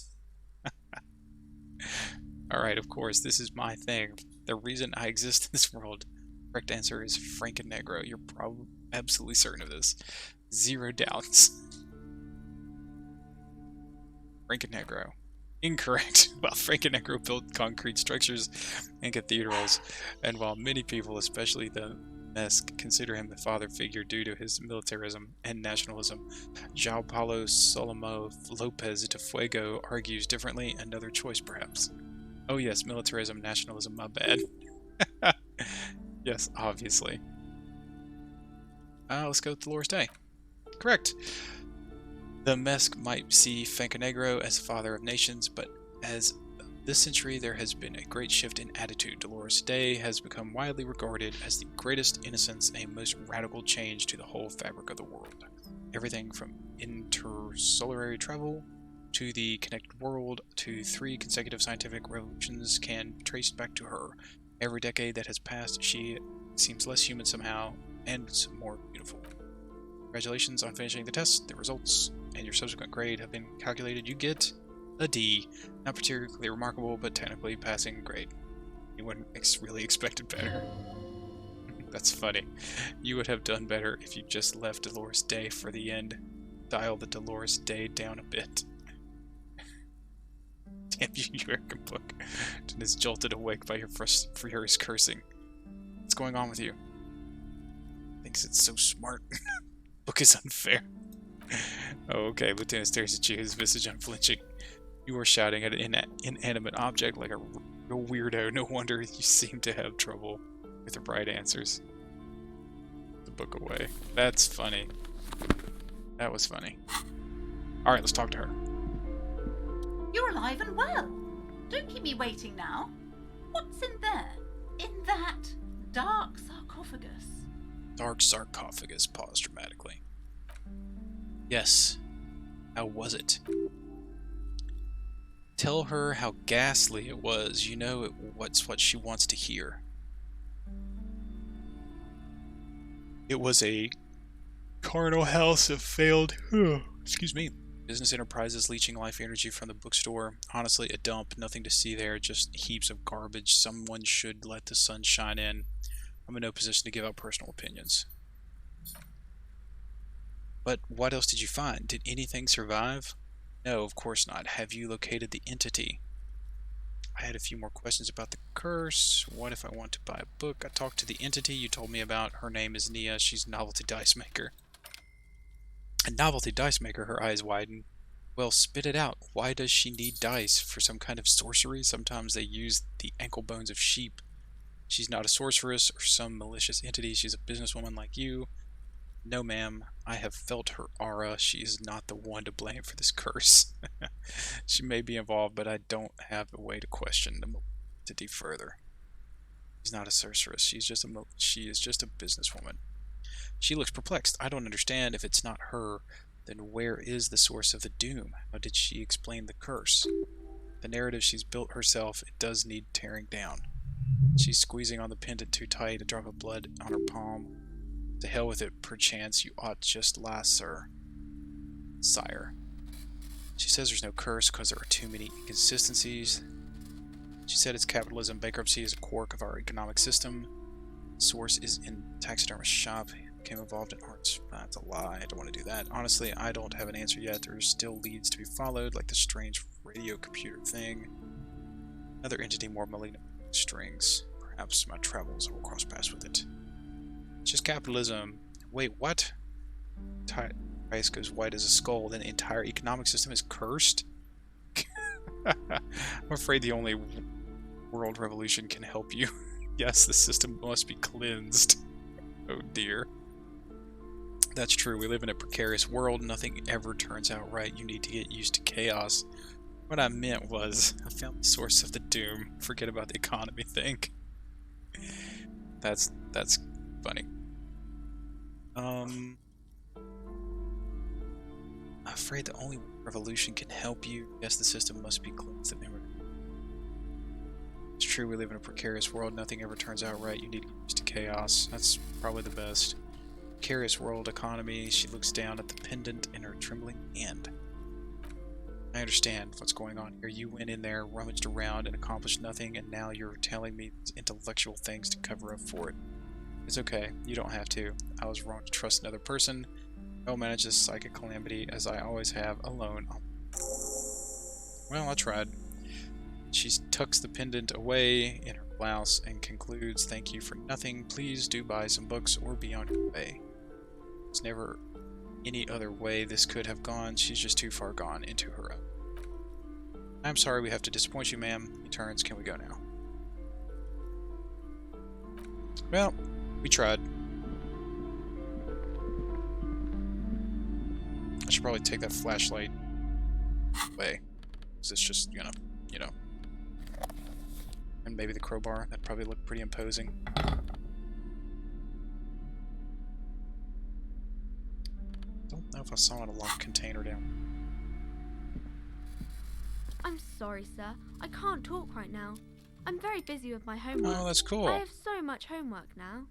Alright, of course, this is my thing. The reason I exist in this world. Correct answer is Frankenegro. You're probably absolutely certain of this. 0 doubts. Frankenegro. Incorrect. While Frankenegro built concrete structures and cathedrals, and while many people, especially the Mesk, consider him the father figure due to his militarism and nationalism, João Paulo Solomo Lopes de Fuego argues differently. Another choice, perhaps. Oh yes, militarism, nationalism, my bad. Yes, obviously. Let's go with Dolores Day. Correct. The Mesk might see Frankenegro as father of nations, but as this century there has been a great shift in attitude. Dolores Day has become widely regarded as the greatest innocence, a most radical change to the whole fabric of the world. Everything from interstellar travel to the connected world to 3 consecutive scientific revolutions can be traced back to her. Every decade that has passed, she seems less human somehow and more beautiful. Congratulations on finishing the test. The results and your subsequent grade have been calculated. You get a D. Not particularly remarkable, but technically passing grade. You wouldn't really expected better. That's funny. You would have done better if you just left Dolores Day for the end. Dial the Dolores Day down a bit. Damn you, you arrogant book. Jen is jolted awake by your furious cursing. What's going on with you? Thinks it's so smart. Book is unfair. Oh, okay. Lieutenant stares at you, his visage unflinching. You are shouting at an inanimate object like a real weirdo. No wonder you seem to have trouble with the right answers. The book away. That's funny. That was funny. Alright, let's talk to her. You're alive and well. Don't keep me waiting now. What's in there? In that dark sarcophagus? Dark sarcophagus. Pause dramatically. Yes. How was it? Tell her how ghastly it was. You know what's what she wants to hear. It was a carnal house of failed... excuse me. Business enterprises leeching life energy from the bookstore. Honestly, a dump. Nothing to see there. Just heaps of garbage. Someone should let the sun shine in. I'm in no position to give out personal opinions. But what else did you find? Did anything survive? No, of course not. Have you located the entity? I had a few more questions about the curse. What if I want to buy a book? I talked to the entity you told me about. Her name is Nia. She's a novelty dice maker. A novelty dice maker? Her eyes widen. Well, spit it out. Why does she need dice? For some kind of sorcery? Sometimes they use the ankle bones of sheep. She's not a sorceress or some malicious entity. She's a businesswoman like you. No, ma'am. I have felt her aura. She is not the one to blame for this curse. She may be involved, but I don't have a way to question the entity further. She's not a sorceress. She is just a businesswoman. She looks perplexed. I don't understand. If it's not her, then where is the source of the doom? How did she explain the curse? The narrative she's built herself, it does need tearing down. She's squeezing on the pendant too tight, a drop of blood on her palm. To hell with it, perchance you ought just lie, sir. Sire. She says there's no curse because there are too many inconsistencies. She said it's capitalism. Bankruptcy is a quirk of our economic system. Source is in taxidermist shop. Became involved in arts. That's a lie. I don't want to do that. Honestly, I don't have an answer yet. There's still leads to be followed, like the strange radio computer thing. Another entity more malignant strings. Perhaps my travels will cross paths with it. It's just capitalism. Wait, what? Price goes white as a skull, then the entire economic system is cursed? I'm afraid the only world revolution can help you. Yes, the system must be cleansed. Oh dear. That's true. We live in a precarious world. Nothing ever turns out right. You need to get used to chaos. What I meant was, I found the source of the doom. Forget about the economy thing. That's funny. I'm afraid the only revolution can help you. Yes, the system must be cleansed. It's true we live in a precarious world. Nothing ever turns out right. You need to get used to chaos. That's probably the best. Precarious world economy. She looks down at the pendant in her trembling hand. I understand what's going on here. You went in there, rummaged around, and accomplished nothing, and now you're telling me these intellectual things to cover up for it. It's okay. You don't have to. I was wrong to trust another person. I'll manage this psychic calamity, as I always have, alone. Well, I tried. She tucks the pendant away in her blouse and concludes, "Thank you for nothing. Please do buy some books or be on your way." There's never any other way this could have gone. She's just too far gone into her own. "I'm sorry we have to disappoint you, ma'am." He turns. "Can we go now?" Well, we tried. I should probably take that flashlight away. Because it's just, you know. And maybe the crowbar. That'd probably look pretty imposing. Don't know if I saw a locked container down. I'm sorry, sir. I can't talk right now. I'm very busy with my homework. Oh, that's cool. I have so much homework now.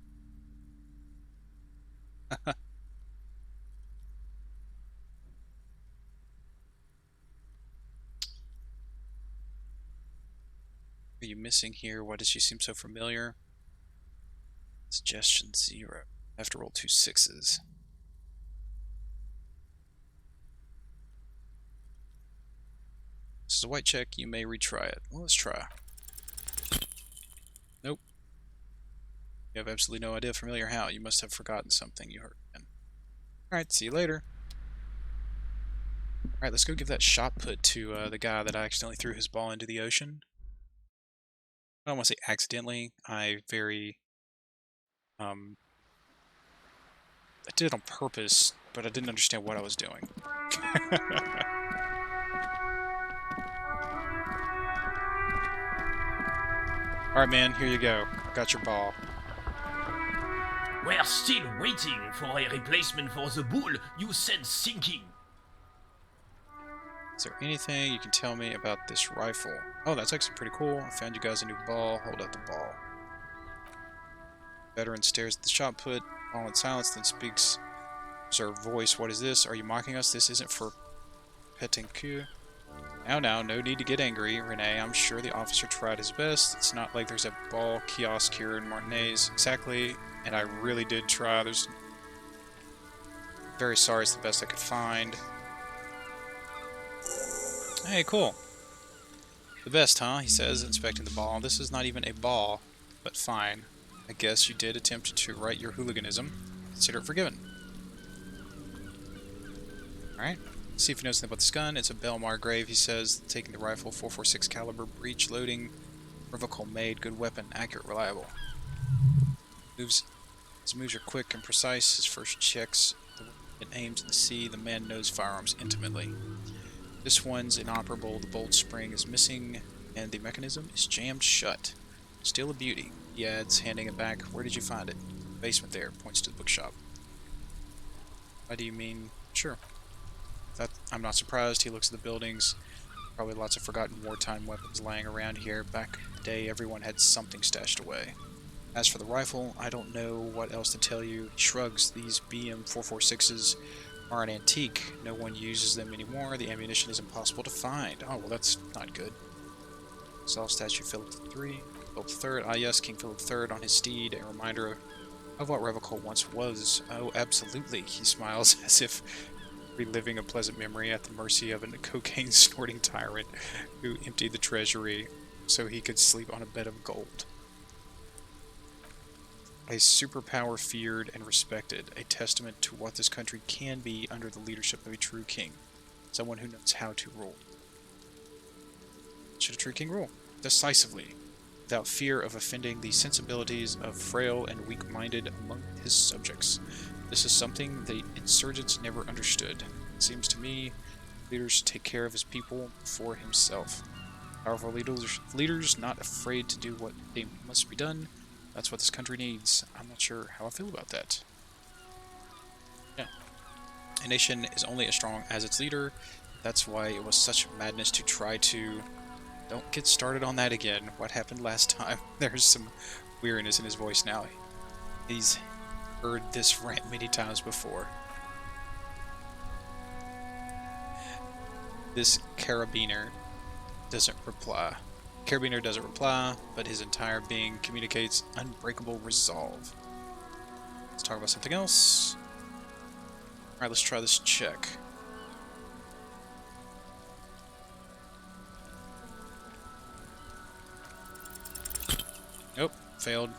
Are you missing here? Why does she seem so familiar? Suggestion 0. I have to roll 2 6s. This is a white check. You may retry it. Well, let's try. Nope. You have absolutely no idea. Familiar how? You must have forgotten something you heard again. Alright, see you later. Alright, let's go give that shot put to the guy that I accidentally threw his ball into the ocean. I don't want to say accidentally. I did it on purpose, but I didn't understand what I was doing. Alright, man, here you go. I got your ball. We're still waiting for a replacement for the bull you said sinking. Is there anything you can tell me about this rifle? Oh, that's actually pretty cool. I found you guys a new ball. Hold out the ball. Veteran stares at the shot put, all in silence, then speaks. Sir, voice, what is this? Are you mocking us? This isn't for Petanque. Now, no need to get angry, Renee. I'm sure the officer tried his best. It's not like there's a ball kiosk here in Martinez. Exactly, and I really did try. Very sorry, it's the best I could find. Hey, cool. The best, huh? He says, inspecting the ball. This is not even a ball, but fine. I guess you did attempt to right your hooliganism. Consider it forgiven. Alright. See if he knows anything about this gun. It's a Belmar Grave, he says, taking the rifle, 4.46 caliber, breech loading, revocable made, good weapon, accurate, reliable. His moves are quick and precise. His first checks the weapon it aims in the sea. The man knows firearms intimately. This one's inoperable, the bolt spring is missing, and the mechanism is jammed shut. Still a beauty, he adds, handing it back. Where did you find it? Basement there, points to the bookshop. Why do you mean? Sure. I'm not surprised. He looks at the buildings. Probably lots of forgotten wartime weapons lying around here. Back in the day, everyone had something stashed away. As for the rifle, I don't know what else to tell you. He shrugs. These BM 4.46s are an antique. No one uses them anymore. The ammunition is impossible to find. Oh, well, that's not good. Saw statue Philip III. Philip III. Ah, yes, King Philip III on his steed. A reminder of what Revocal once was. Oh, absolutely. He smiles as if reliving a pleasant memory at the mercy of a cocaine-snorting tyrant who emptied the treasury so he could sleep on a bed of gold. A superpower feared and respected, a testament to what this country can be under the leadership of a true king, someone who knows how to rule. Should a true king rule? Decisively, without fear of offending the sensibilities of frail and weak-minded among his subjects. This is something the insurgents never understood. It seems to me, leaders take care of his people before himself. Powerful leaders not afraid to do what they must be done. That's what this country needs. I'm not sure how I feel about that. Yeah. A nation is only as strong as its leader. That's why it was such madness to try to Don't get started on that again. What happened last time? There's some weariness in his voice now. He's heard this rant many times before. This carabiner doesn't reply. Carabiner doesn't reply, but his entire being communicates unbreakable resolve. Let's talk about something else. Alright, let's try this check. Nope, failed.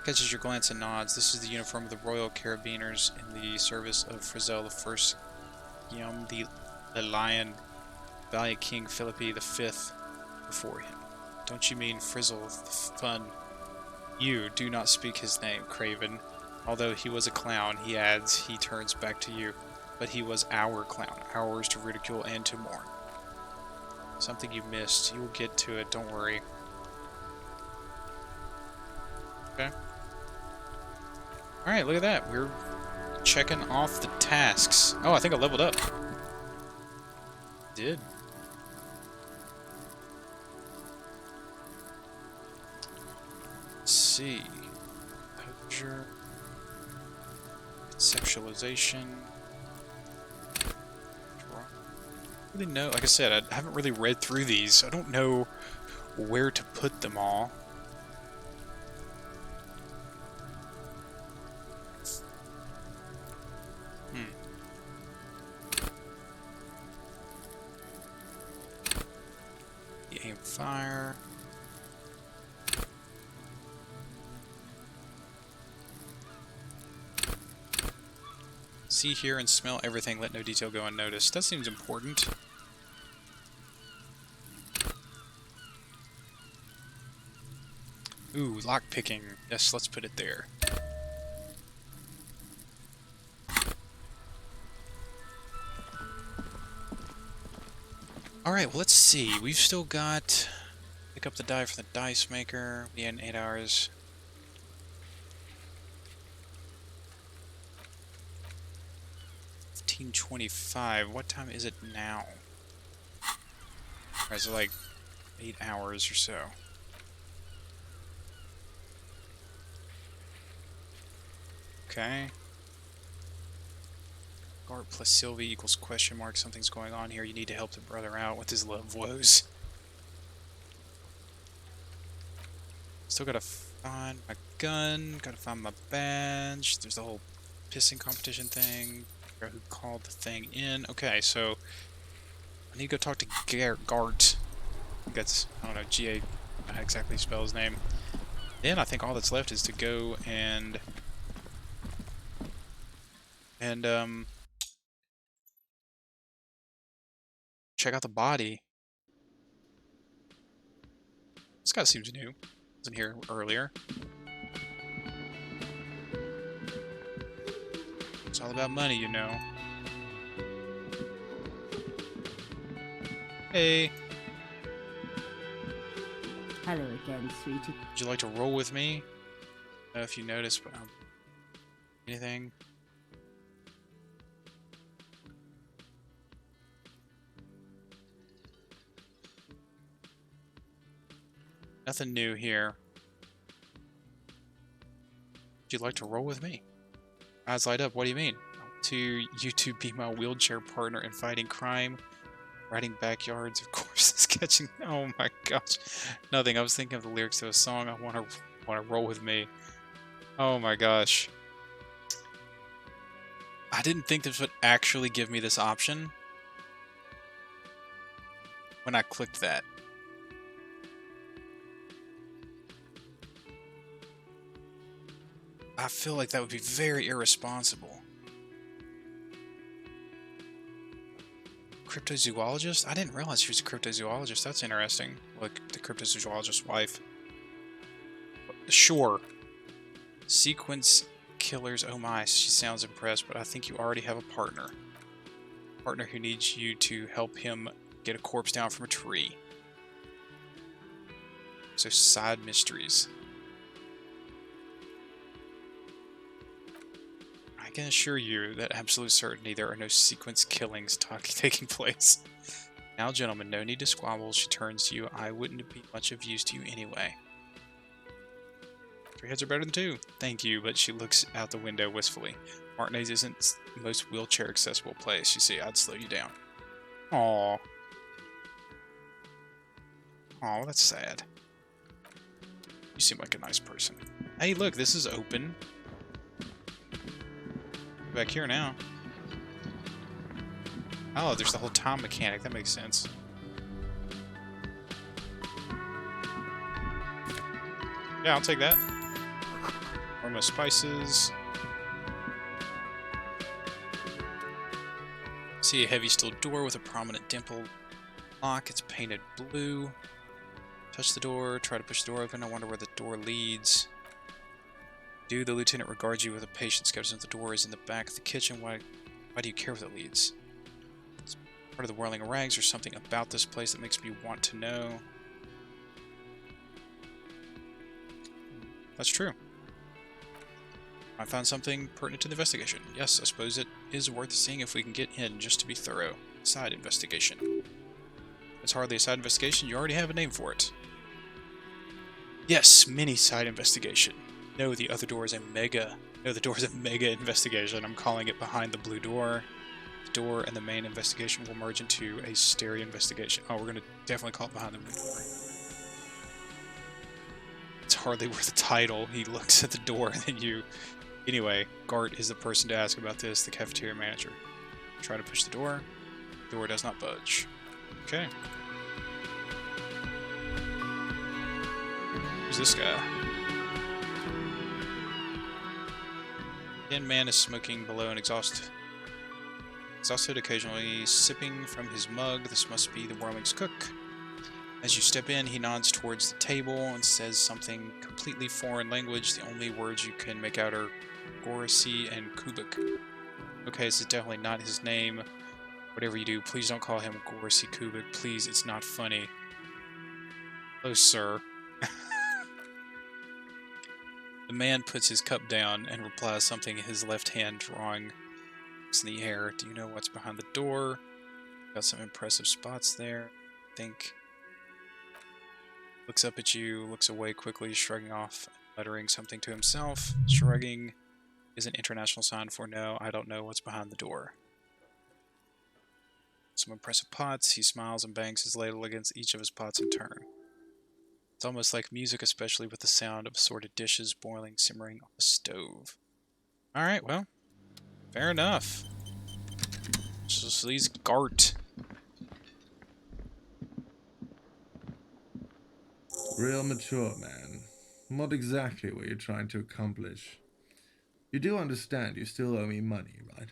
Catches your glance and nods. This is the uniform of the Royal Carabiners in the service of Frizzell I, Guillaume the Lion, valiant King Philippe V before him. Don't you mean Frizzell the Fun? You do not speak his name, Craven. Although he was a clown, he adds, he turns back to you. But he was our clown, ours to ridicule and to mourn. Something you missed. You will get to it, don't worry. Okay. Alright, look at that. We're checking off the tasks. Oh, I think I leveled up. Did. Let's see. Composure. Conceptualization. Really know, like I said, I haven't really read through these, so I don't know where to put them all. The aim fire. See, hear, and smell everything. Let no detail go unnoticed. That seems important. Ooh, lockpicking. Yes, let's put it there. Alright, well, let's see. We've still got... Pick up the die from the dice maker. We had 8 hours. $15.25. What time is it now? Or is it like 8 hours or so? Okay. Garte plus Sylvie equals question mark. Something's going on here. You need to help the brother out with his love woes. Still gotta find my gun. Gotta find my badge. There's the whole pissing competition thing. Figure out who called the thing in. Okay, so I need to go talk to Garte. I think that's, I don't know, G-A, how exactly spell his name. Then I think all that's left is to go and check out the body. This guy seems new. Wasn't here earlier. It's all about money, you know. Hey. Hello again, sweetie. Would you like to roll with me? I don't know if you noticed, but anything? Nothing new here. Would you like to roll with me? Eyes light up. What do you mean? To you to be my wheelchair partner in fighting crime, riding backyards, of course, sketching. Oh my gosh, nothing. I was thinking of the lyrics to a song. I want to roll with me. Oh my gosh. I didn't think this would actually give me this option when I clicked that. I feel like that would be very irresponsible. Cryptozoologist? I didn't realize she was a cryptozoologist. That's interesting. Like the cryptozoologist's wife. Sure. Sequence killers. Oh my, she sounds impressed, but I think you already have a partner. A partner who needs you to help him get a corpse down from a tree. So side mysteries. I I can assure you that absolute certainty there are no sequence killings taking place. Now, gentlemen, no need to squabble. She turns to you. I wouldn't be much of use to you anyway. 3 heads are better than 2. Thank you, but she looks out the window wistfully. Martinez isn't the most wheelchair-accessible place. You see, I'd slow you down. Aww. Aw, that's sad. You seem like a nice person. Hey, look, this is open. Back here now. Oh, there's the whole time mechanic. That makes sense. Yeah, I'll take that. Aroma spices. See a heavy steel door with a prominent dimple lock. It's painted blue. Touch the door. Try to push the door open. I wonder where the door leads. The lieutenant regards you with a patient skepticism. The door is in the back of the kitchen. Why do you care where it leads? It's part of the whirling rags or something about this place that makes me want to know. That's true. I found something pertinent to the investigation. Yes, I suppose it is worth seeing if we can get in just to be thorough. Side investigation. It's hardly a side investigation. You already have a name for it. Yes, mini side investigation. No, the other door is a mega. No, the door is a mega investigation. I'm calling it behind the blue door. The door and the main investigation will merge into a stereo investigation. Oh, we're going to definitely call it behind the blue door. It's hardly worth the title. He looks at the door and then you... Anyway, Garte is the person to ask about this, the cafeteria manager. Try to push the door. The door does not budge. Okay. Who's this guy? The man is smoking below an exhausted, occasionally sipping from his mug. This must be the Whirling's cook. As you step in, he nods towards the table and says something completely foreign language. The only words you can make out are Gorisi and Kubik. Okay, this is definitely not his name. Whatever you do, please don't call him Gorisi Kubik. Please, it's not funny. Hello, sir. The man puts his cup down and replies something in his left hand, drawing in the air. Do you know what's behind the door? Got some impressive spots there. I think. Looks up at you, looks away quickly, shrugging off, muttering something to himself. Shrugging is an international sign for no, I don't know what's behind the door. Some impressive pots. He smiles and bangs his ladle against each of his pots in turn. It's almost like music, especially with the sound of assorted dishes boiling, simmering on the stove. Alright, well, fair enough. So these Garte. Real mature, man. What exactly were you trying to accomplish? You do understand you still owe me money, right?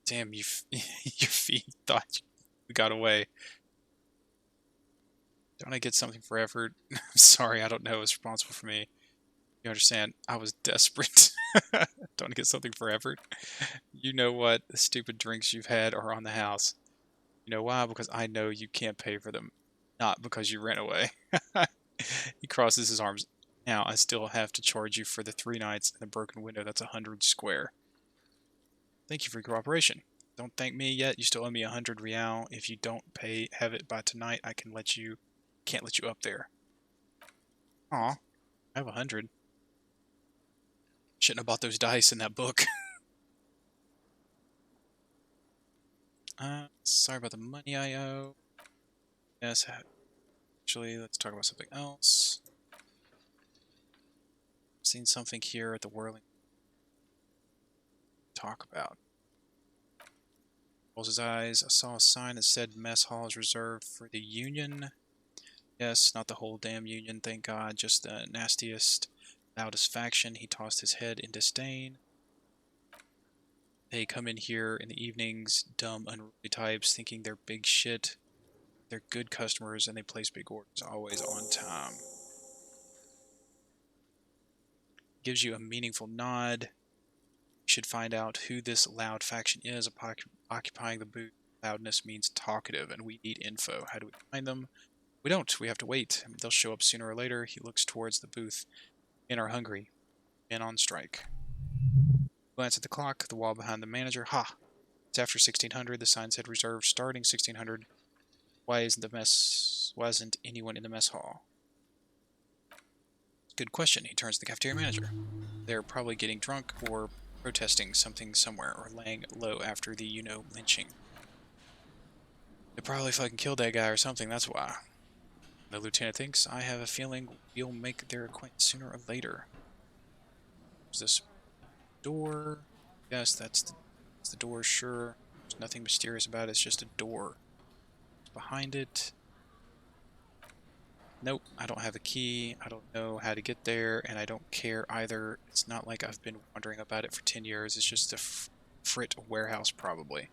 Damn, your feet thought you got away. Don't I get something for effort? I'm sorry, I don't know what's responsible for me. You understand? I was desperate. Don't I get something for effort? You know what? The stupid drinks you've had are on the house. You know why? Because I know you can't pay for them. Not because you ran away. He crosses his arms. Now, I still have to charge you for the 3 nights and the broken window. That's 100 square. Thank you for your cooperation. Don't thank me yet. You still owe me 100 real. If you don't have it by tonight, I can't let you up there. Aw, I have 100. Shouldn't have bought those dice in that book. Sorry about the money I owe. Yes, actually, let's talk about something else. Seen something here at the Whirling. Talk about. Rolls his eyes. I saw a sign that said mess hall is reserved for the Union. Yes, not the whole damn Union, thank God. Just the nastiest, loudest faction. He tossed his head in disdain. They come in here in the evenings, dumb, unruly types, thinking they're big shit. They're good customers and they place big orders, always on time. Gives you a meaningful nod. You should find out who this loud faction is occupying the booth. Loudness means talkative, and we need info. How do we find them? We don't. We have to wait. They'll show up sooner or later. He looks towards the booth. Men are hungry. Men on strike. Glance at the clock, the wall behind the manager. Ha! It's after 1600. The sign said reserved starting 1600. Why isn't anyone in the mess hall? Good question. He turns to the cafeteria manager. They're probably getting drunk or protesting something somewhere or laying low after the, lynching. They probably fucking killed that guy or something, that's why. The lieutenant thinks, I have a feeling we'll make their acquaintance sooner or later. Is this door? Yes, that's the door, sure. There's nothing mysterious about it, it's just a door. Behind it. Nope, I don't have a key, I don't know how to get there, and I don't care either. It's not like I've been wondering about it for 10 years, it's just a frit warehouse probably.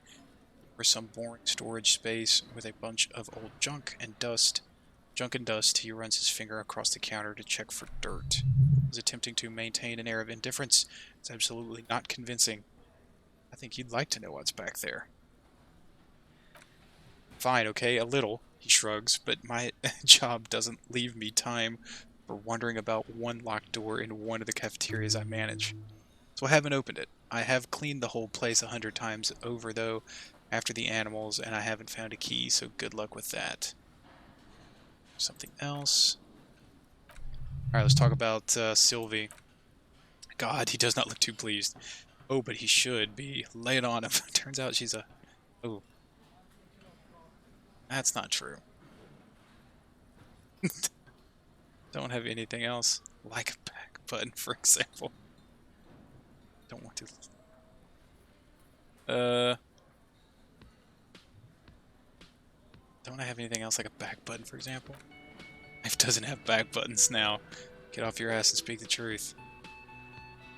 Or some boring storage space with a bunch of old junk and dust. He runs his finger across the counter to check for dirt. He's attempting to maintain an air of indifference. It's absolutely not convincing. I think you'd like to know what's back there. Fine, okay, a little, he shrugs, but my job doesn't leave me time for wondering about one locked door in one of the cafeterias I manage. So I haven't opened it. I have cleaned the whole place 100 times over, though, after the animals, and I haven't found a key, so good luck with that. Something else. Alright, let's talk about Sylvie. God, he does not look too pleased. Oh, but he should be. Lay it on him. Turns out she's a... Oh. That's not true. Don't have anything else. Like a back button, for example. Don't want to... Don't I have anything else like a back button, for example? Life doesn't have back buttons now. Get off your ass and speak the truth.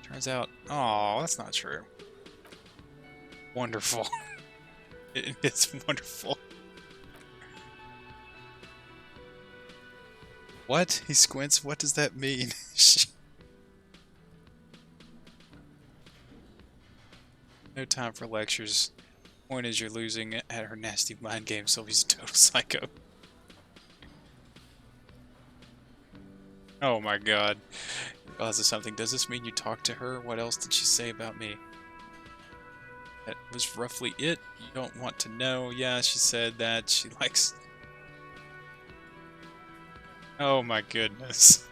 Turns out... Oh, that's not true. Wonderful. It's wonderful. What? He squints? What does that mean? No time for lectures. Point is you're losing at her nasty mind game. Sylvie's a total psycho. Oh my god. Realizes something. Does this mean you talked to her? What else did she say about me? That was roughly it. You don't want to know. Yeah, she said that she likes... Oh my goodness.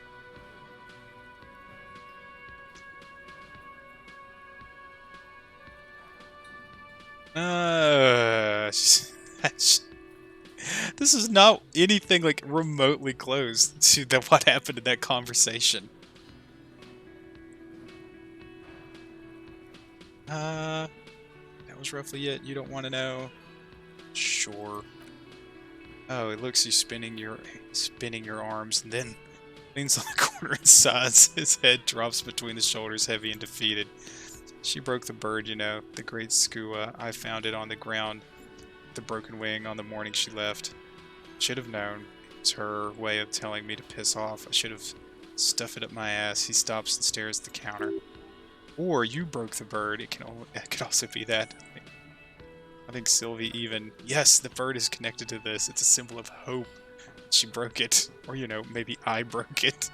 This is not anything like remotely close to what happened in that conversation. That was roughly it. You don't want to know? Sure. Oh, it looks you spinning your arms, and then leans on the corner and sighs. His head drops between the shoulders, heavy and defeated. She broke the bird, the great skua. I found it on the ground, the broken wing, on the morning she left. Should have known. It's her way of telling me to piss off. I should have stuffed it up my ass. He stops and stares at the counter. Or you broke the bird. It could also be that. I think Sylvie even... Yes, the bird is connected to this. It's a symbol of hope. She broke it. Or, maybe I broke it.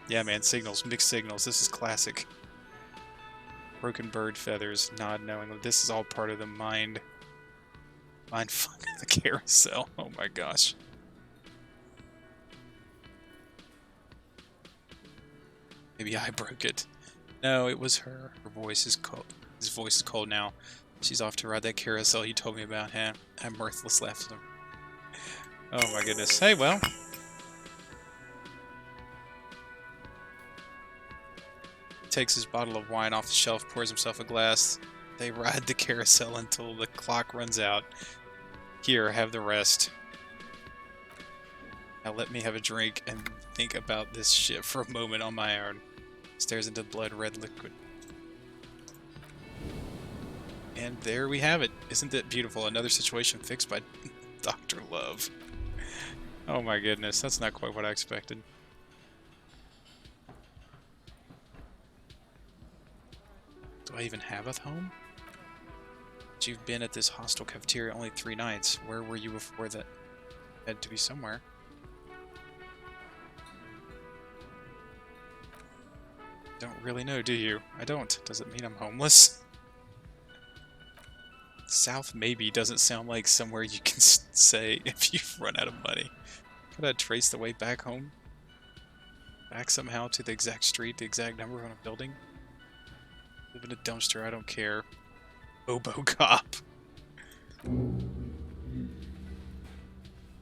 Yeah, man, signals. Mixed signals. This is classic. Broken bird feathers. Nod knowingly. This is all part of the mind fuck of the carousel. Oh my gosh. Maybe I broke it. No, it was her. Her voice is cold. His voice is cold now. She's off to ride that carousel you told me about, huh? I mirthless laughed at him. Oh my goodness. Hey, well. Takes his bottle of wine off the shelf, pours himself a glass. They ride the carousel until the clock runs out. Here, have the rest. Now let me have a drink and think about this shit for a moment on my own. Stares into the blood-red liquid. And there we have it. Isn't that beautiful? Another situation fixed by Dr. Love. Oh my goodness, that's not quite what I expected. Do I even have a home? You've been at this hostel cafeteria only 3 nights. Where were you before that? Had to be somewhere. Don't really know, do you? I don't. Does it mean I'm homeless? South maybe doesn't sound like somewhere you can say if you've run out of money. Gotta trace the way back home? Back somehow to the exact street, the exact number on a building? Live in a dumpster, I don't care. Oboe cop.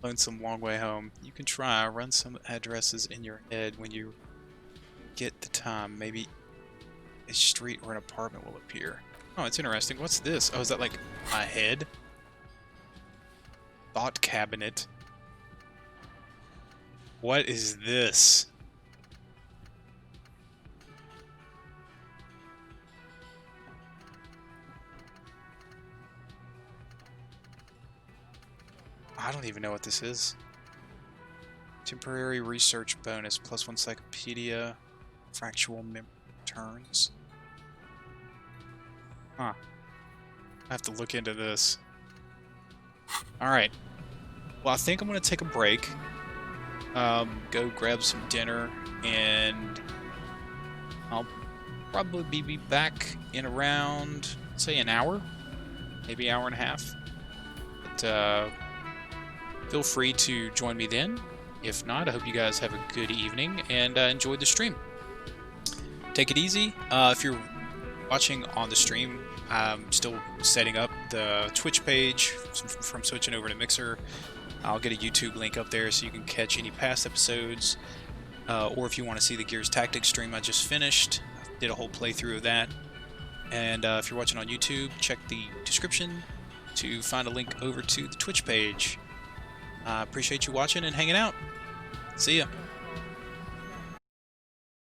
Lonesome long way home. You can try, run some addresses in your head when you get the time. Maybe a street or an apartment will appear. Oh, it's interesting. What's this? Oh, is that like my head? Thought cabinet. What is this? I don't even know what this is. Temporary research bonus, +1 encyclopedia, fractional memory returns. Huh. I have to look into this. Alright. Well, I think I'm going to take a break. Go grab some dinner, and I'll probably be back in around, say, an hour. Maybe an hour and a half. But, feel free to join me then. If not, I hope you guys have a good evening and enjoy the stream. Take it easy. If you're watching on the stream, I'm still setting up the Twitch page from switching over to Mixer. I'll get a YouTube link up there so you can catch any past episodes. Or if you want to see the Gears Tactics stream I just finished, I did a whole playthrough of that. And if you're watching on YouTube, check the description to find a link over to the Twitch page. I appreciate you watching and hanging out. See ya.